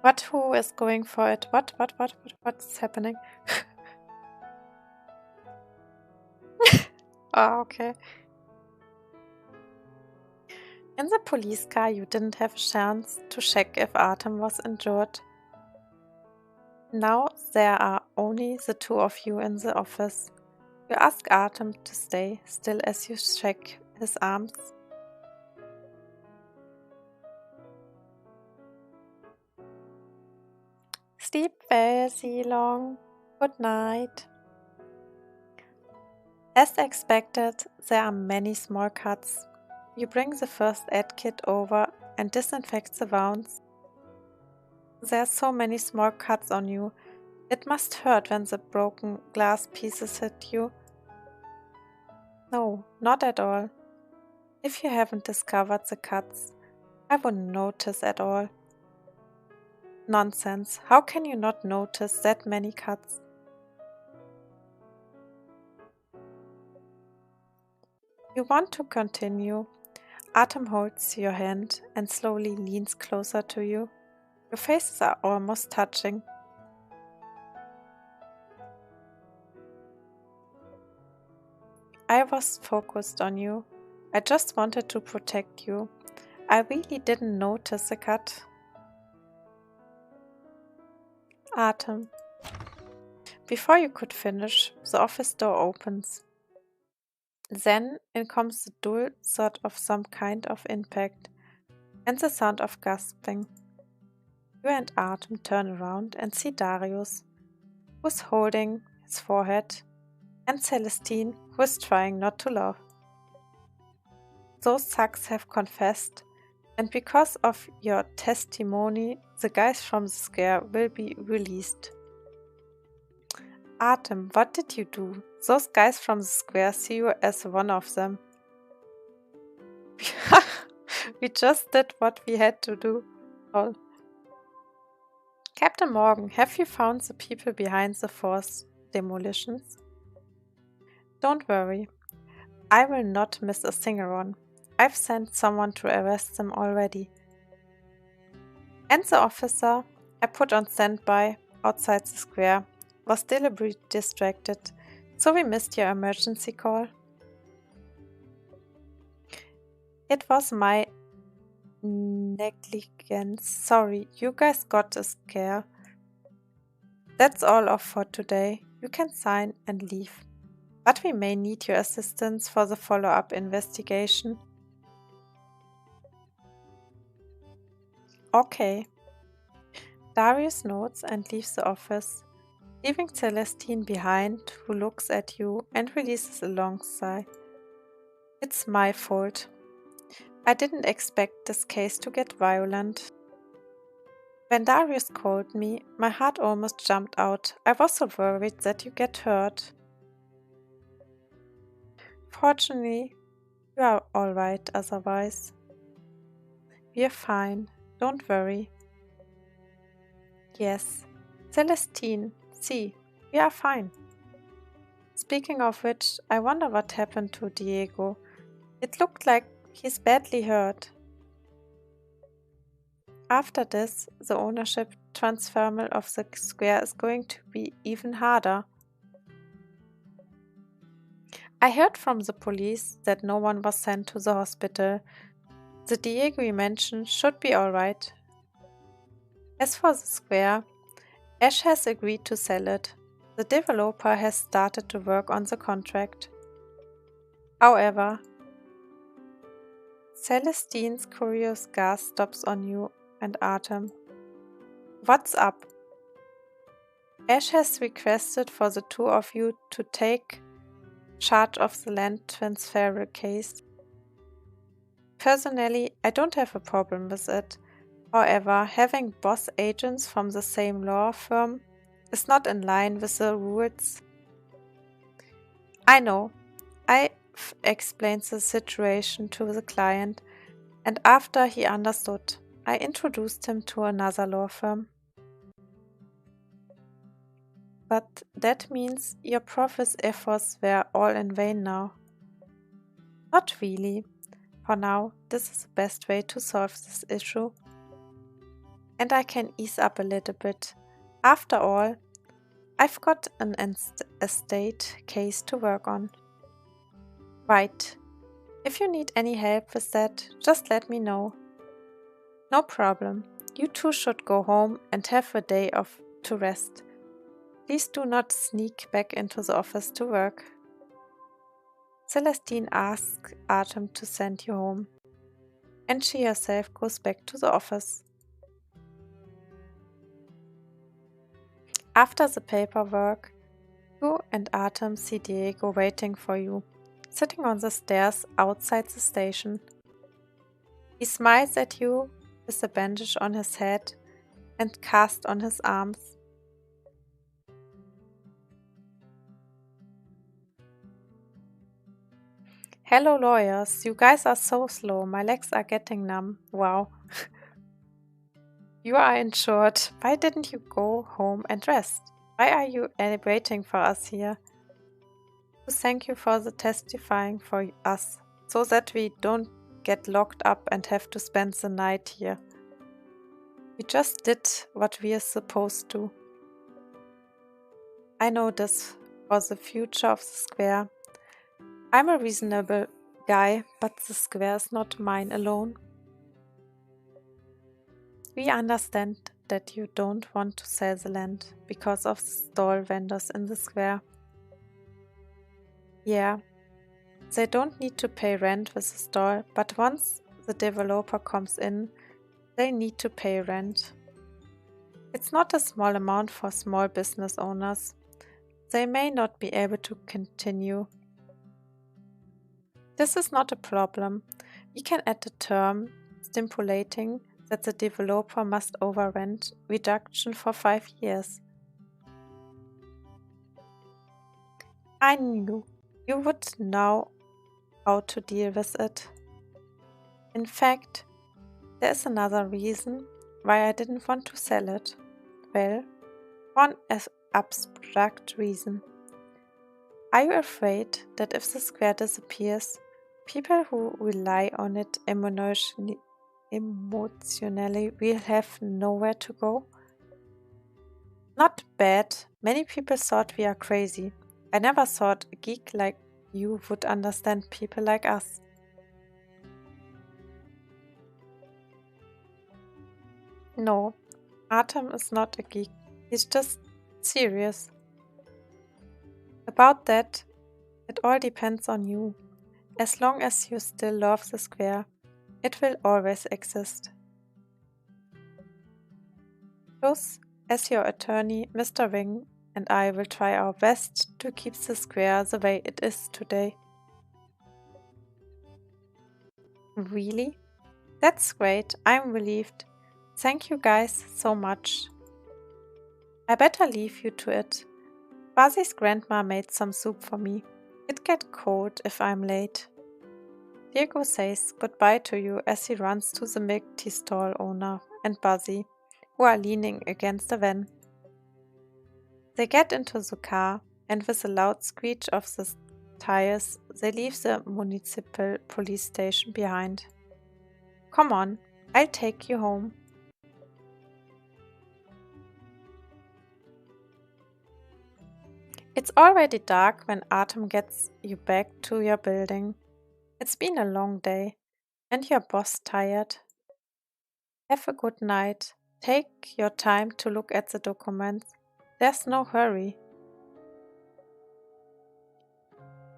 What? Who is going for it? What's happening? Oh, okay. In the police car, you didn't have a chance to check if Artem was injured. Now there are only the two of you in the office. You ask Artem to stay still as you shake his arms. Sleep well, Silong. Good night. As expected, there are many small cuts. You bring the first aid kit over and disinfect the wounds. There are so many small cuts on you. It must hurt when the broken glass pieces hit you. No, not at all. If you haven't discovered the cuts, I wouldn't notice at all. Nonsense. How can you not notice that many cuts? You want to continue. Artem holds your hand and slowly leans closer to you. Your faces are almost touching. I was focused on you. I just wanted to protect you. I really didn't notice the cut. Artem. Before you could finish, the office door opens. Then in comes the dull thud of some kind of impact, and the sound of gasping. You and Artem turn around and see Darius, who is holding his forehead, and Celestine, who is trying not to laugh. Those thugs have confessed, and because of your testimony, the guys from the square will be released. Artem, what did you do? Those guys from the square see you as one of them. We just did what we had to do. Lol. Captain Morgan, have you found the people behind the forced demolitions? Don't worry. I will not miss a single one. I've sent someone to arrest them already. And the officer I put on standby outside the square was deliberately distracted, so we missed your emergency call. It was my negligence. Sorry, you guys got a scare. That's all for today. You can sign and leave. But we may need your assistance for the follow-up investigation. Okay. Darius nods and leaves the office, leaving Celestine behind, who looks at you and releases a long sigh. It's my fault. I didn't expect this case to get violent. When Darius called me, my heart almost jumped out. I was so worried that you get hurt. Fortunately, you are alright otherwise. We're fine, don't worry. Yes, Celestine, see, we are fine. Speaking of which, I wonder what happened to Diego. It looked like he's badly hurt. After this, the ownership transfer of the square is going to be even harder. I heard from the police that no one was sent to the hospital. The Diego you mentioned should be alright. As for the square, Ash has agreed to sell it. The developer has started to work on the contract. However, Celestine's curious gaze stops on you and Artem. What's up? Ash has requested for the two of you to take charge of the land transfer case. Personally, I don't have a problem with it. However, having boss agents from the same law firm is not in line with the rules. I know. I explained the situation to the client, and after he understood, I introduced him to another law firm. But that means your previous efforts were all in vain now. Not really. For now, this is the best way to solve this issue. And I can ease up a little bit. After all, I've got an estate case to work on. Right. If you need any help with that, just let me know. No problem. You two should go home and have a day off to rest. Please do not sneak back into the office to work. Celestine asks Artem to send you home, and she herself goes back to the office. After the paperwork, you and Artem see Diego waiting for you, sitting on the stairs outside the station. He smiles at you with a bandage on his head and cast on his arms. Hello lawyers, you guys are so slow, my legs are getting numb, wow. You are insured, why didn't you go home and rest? Why are you waiting for us here? Thank you for the testifying for us, so that we don't get locked up and have to spend the night here. We just did what we are supposed to. I know this for the future of the square. I'm a reasonable guy, but the square is not mine alone. We understand that you don't want to sell the land because of the stall vendors in the square. Yeah, they don't need to pay rent with the store, but once the developer comes in, they need to pay rent. It's not a small amount for small business owners. They may not be able to continue. This is not a problem. We can add a term stipulating that the developer must overrent reduction for 5 years. I knew you would know how to deal with it. In fact, there is another reason why I didn't want to sell it. Well, one abstract reason. Are you afraid that if the square disappears, people who rely on it emotionally will have nowhere to go? Not bad. Many people thought we are crazy. I never thought a geek like you would understand people like us. No, Artem is not a geek. He's just serious. About that, it all depends on you. As long as you still love the square, it will always exist. Thus, as your attorney, Mr. Wing, and I will try our best to keep the square the way it is today. Really? That's great. I'm relieved. Thank you guys so much. I better leave you to it. Buzzy's grandma made some soup for me. It gets cold if I'm late. Diego says goodbye to you as he runs to the milk tea stall owner and Buzzy, who are leaning against the van. They get into the car, and with a loud screech of the tires, they leave the municipal police station behind. Come on, I'll take you home. It's already dark when Artem gets you back to your building. It's been a long day, and your boss tired. Have a good night. Take your time to look at the documents. There's no hurry.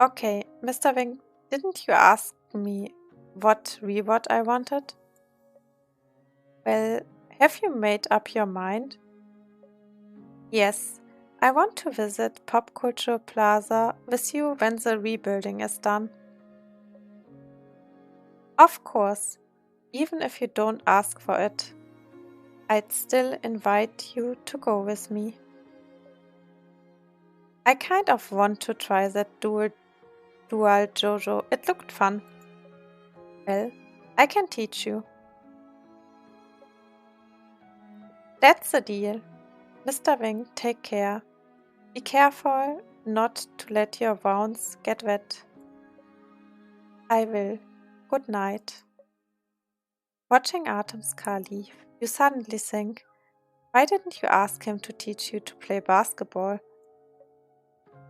Okay, Mr. Wing, didn't you ask me what reward I wanted? Well, have you made up your mind? Yes, I want to visit Pop Culture Plaza with you when the rebuilding is done. Of course, even if you don't ask for it. I'd still invite you to go with me. I kind of want to try that dual JoJo. It looked fun. Well, I can teach you. That's the deal. Mr. Wing, take care. Be careful not to let your wounds get wet. I will. Good night. Watching Artem's car leave, you suddenly think, why didn't you ask him to teach you to play basketball?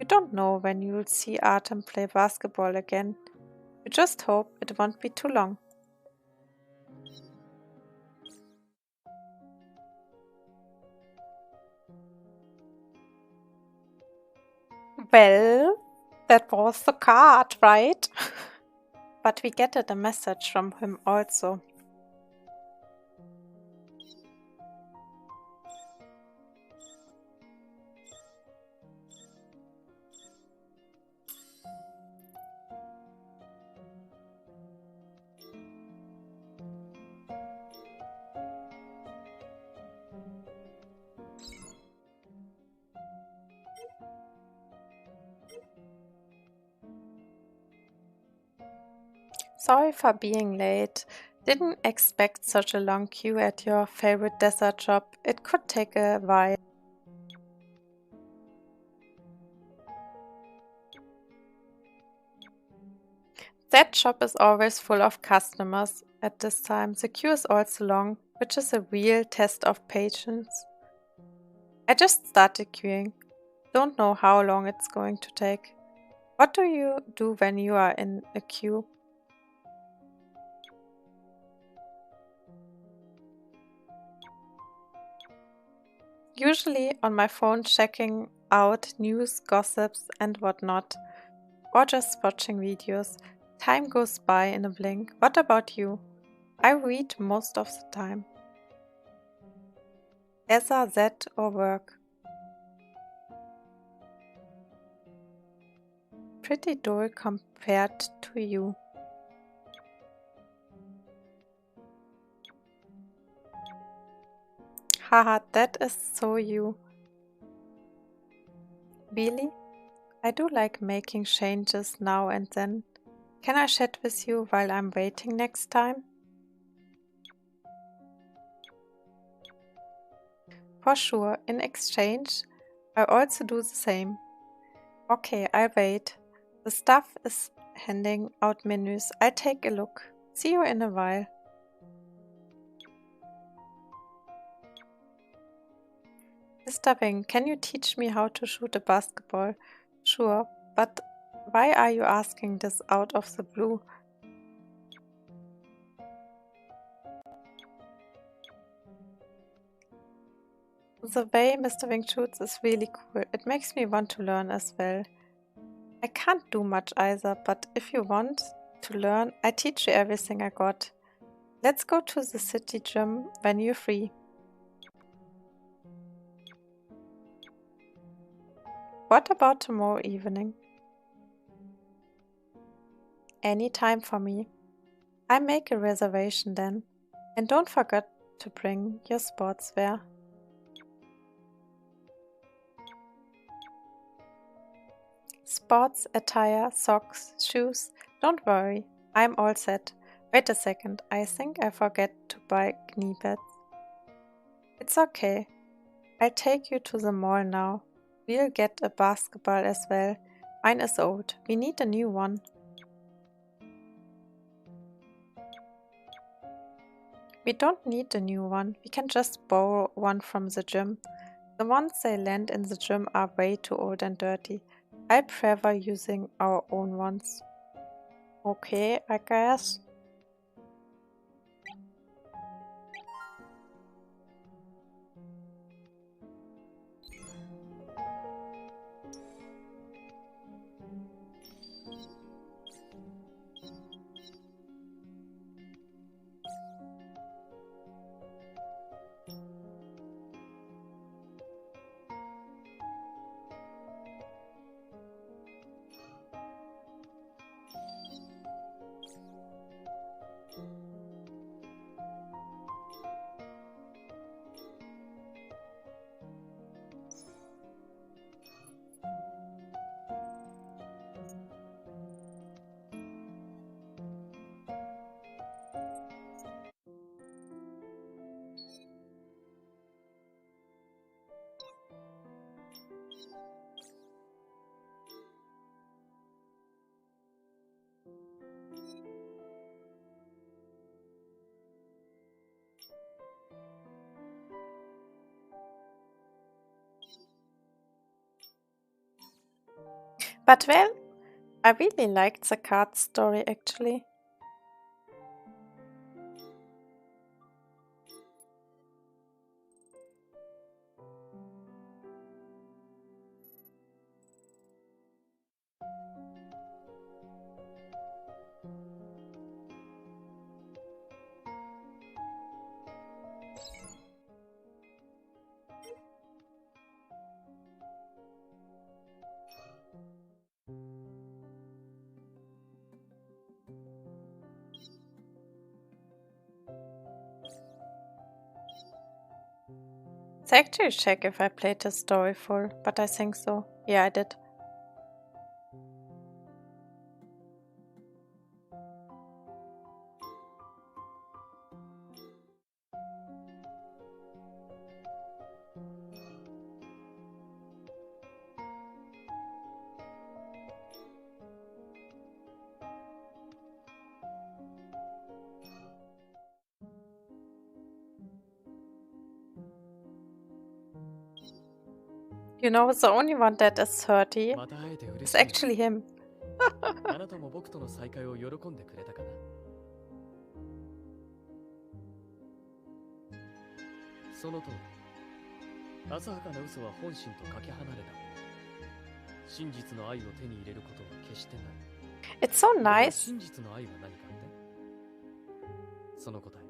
You don't know when you'll see Artem play basketball again. You just hope it won't be too long. Well, that was the card, right? But we get a message from him also. Sorry for being late. Didn't expect such a long queue at your favorite dessert shop. It could take a while. That shop is always full of customers at this time. The queue is also long, which is a real test of patience. I just started queuing. Don't know how long it's going to take. What do you do when you are in a queue? Usually on my phone checking out news, gossips and whatnot. or just watching videos. Time goes by in a blink. What about you? I read most of the time. Either that or work. Pretty dull compared to you. Haha, that is so you. Really? I do like making changes now and then. Can I chat with you while I'm waiting next time? For sure, in exchange, I also do the same. Okay, I'll wait. The staff is handing out menus. I'll take a look. See you in a while. Mr. Wing, can you teach me how to shoot a basketball? Sure, but why are you asking this out of the blue? The way Mr. Wing shoots is really cool. It makes me want to learn as well. I can't do much either, but if you want to learn, I teach you everything I got. Let's go to the city gym when you're free. What about tomorrow evening? Any time for me. I make a reservation then. And don't forget to bring your sportswear. Sports attire, socks, shoes. Don't worry, I'm all set. Wait a second, I think I forget to buy knee pads. It's okay. I'll take you to the mall now. We'll get a basketball as well. Mine is old. We need a new one. We don't need a new one. We can just borrow one from the gym. The ones they lend in the gym are way too old and dirty. I prefer using our own ones. Okay, I guess. But well, I really liked the card story actually. Let's actually check if I played the story full, but I think so. Yeah, I did. You know, the only one that is 30 is actually him. あなたも僕との再会を喜んでくれたかな。その通り。浅はかな嘘は本心とかけ離れた。真実の愛を手に入れることは決してない。 It's so だが nice. 真実の愛は何かってその答え、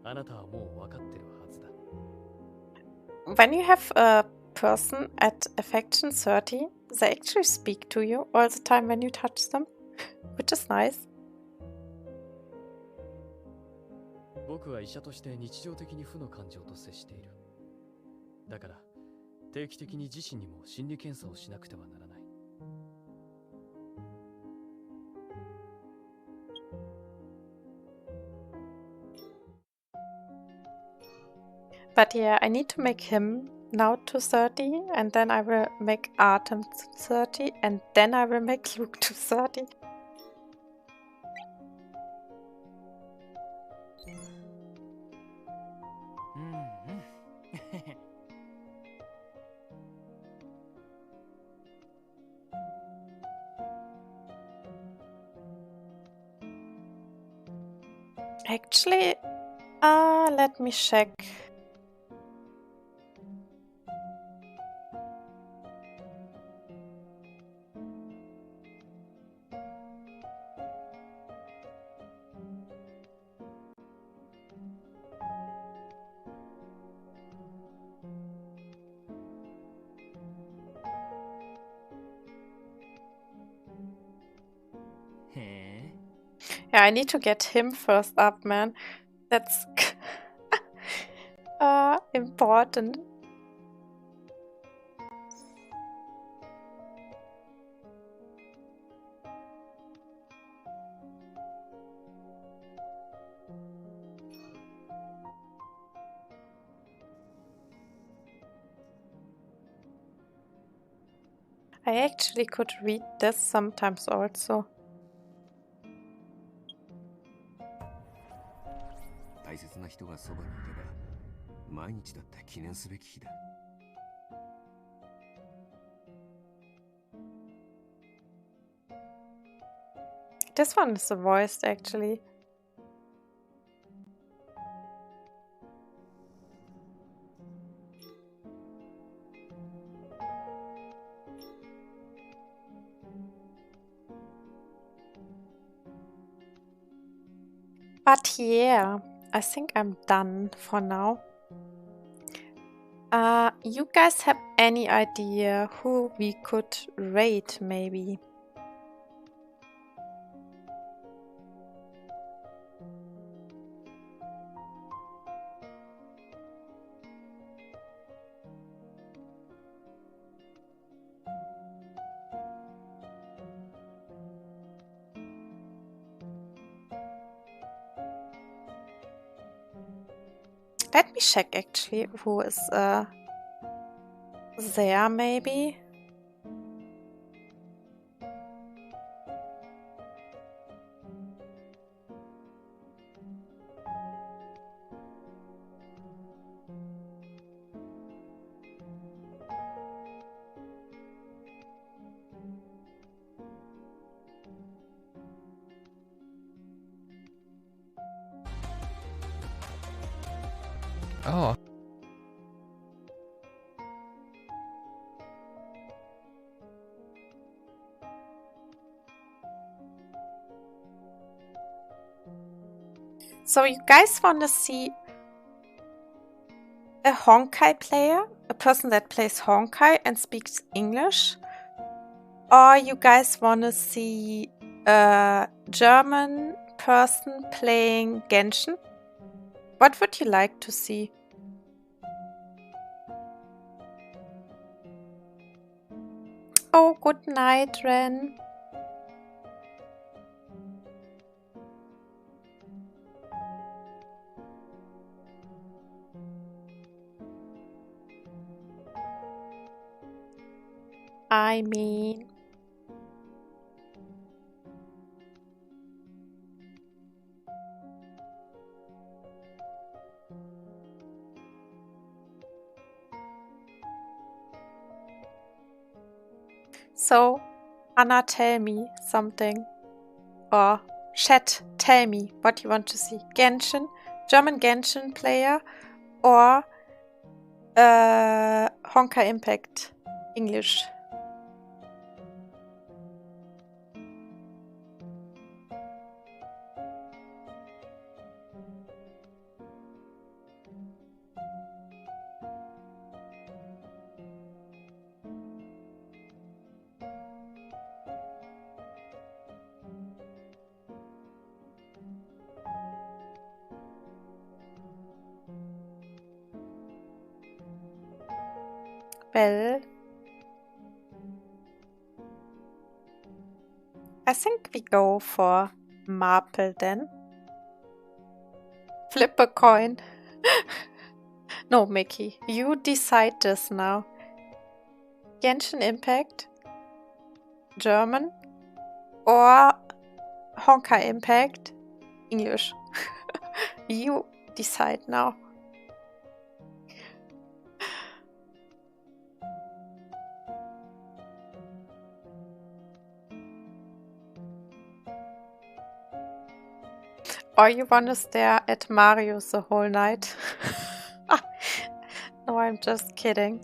あなたはもう分かってるはずだ。 When you have a person at affection 30, they actually speak to you all the time when you touch them, which is nice. 僕は医者として日常的に負の感情と接している。だから定期的に自身にも心理検査をしなくてはならない。 But yeah, I need to make him now to 30, and then I will make Artem to 30, and then I will make Luke to 30. Actually, let me check. Yeah, I need to get him first up, man. That's important. I actually could read this sometimes also. 大切な人がそばにいれば毎日だって記念すべき日だ。 This one is the voiced actually. But yeah, I think I'm done for now. You guys have any idea who we could rate maybe? Let me check actually who is there maybe. Oh. So you guys want to see a Honkai player, a person that plays Honkai and speaks English? Or you guys want to see a German person playing Genshin? What would you like to see? Oh, good night, Ren. I mean... So, Anna, tell me something. Or chat, tell me what you want to see. Genshin, German Genshin player, or Honkai Impact English. Bell. I think we go for Marple then. Flip a coin. No, Mickey, you decide this now. Genshin Impact, German, or Honkai Impact, English. You decide now. Or you wanna stare at Mario the whole night? No, I'm just kidding.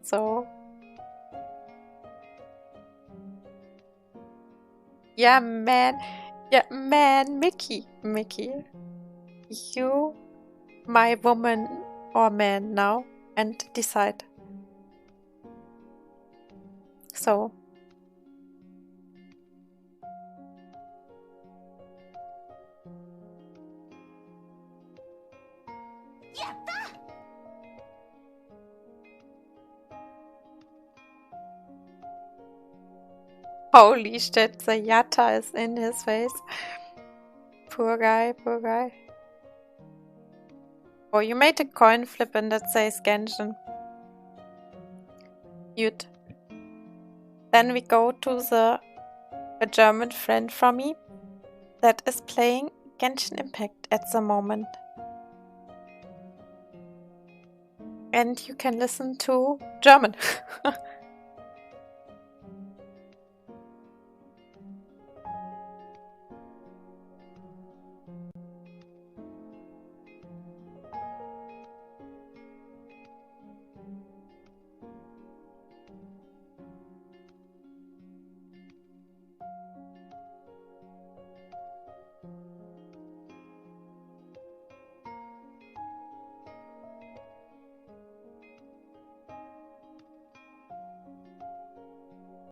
So... Yeah, man, Mickey. You, my woman or man now, and decide. So... Holy shit, the yatta is in his face. Poor guy, poor guy. Oh, you made a coin flip and that says Genshin. Cute. Then we go to a German friend from me that is playing Genshin Impact at the moment. And you can listen to German.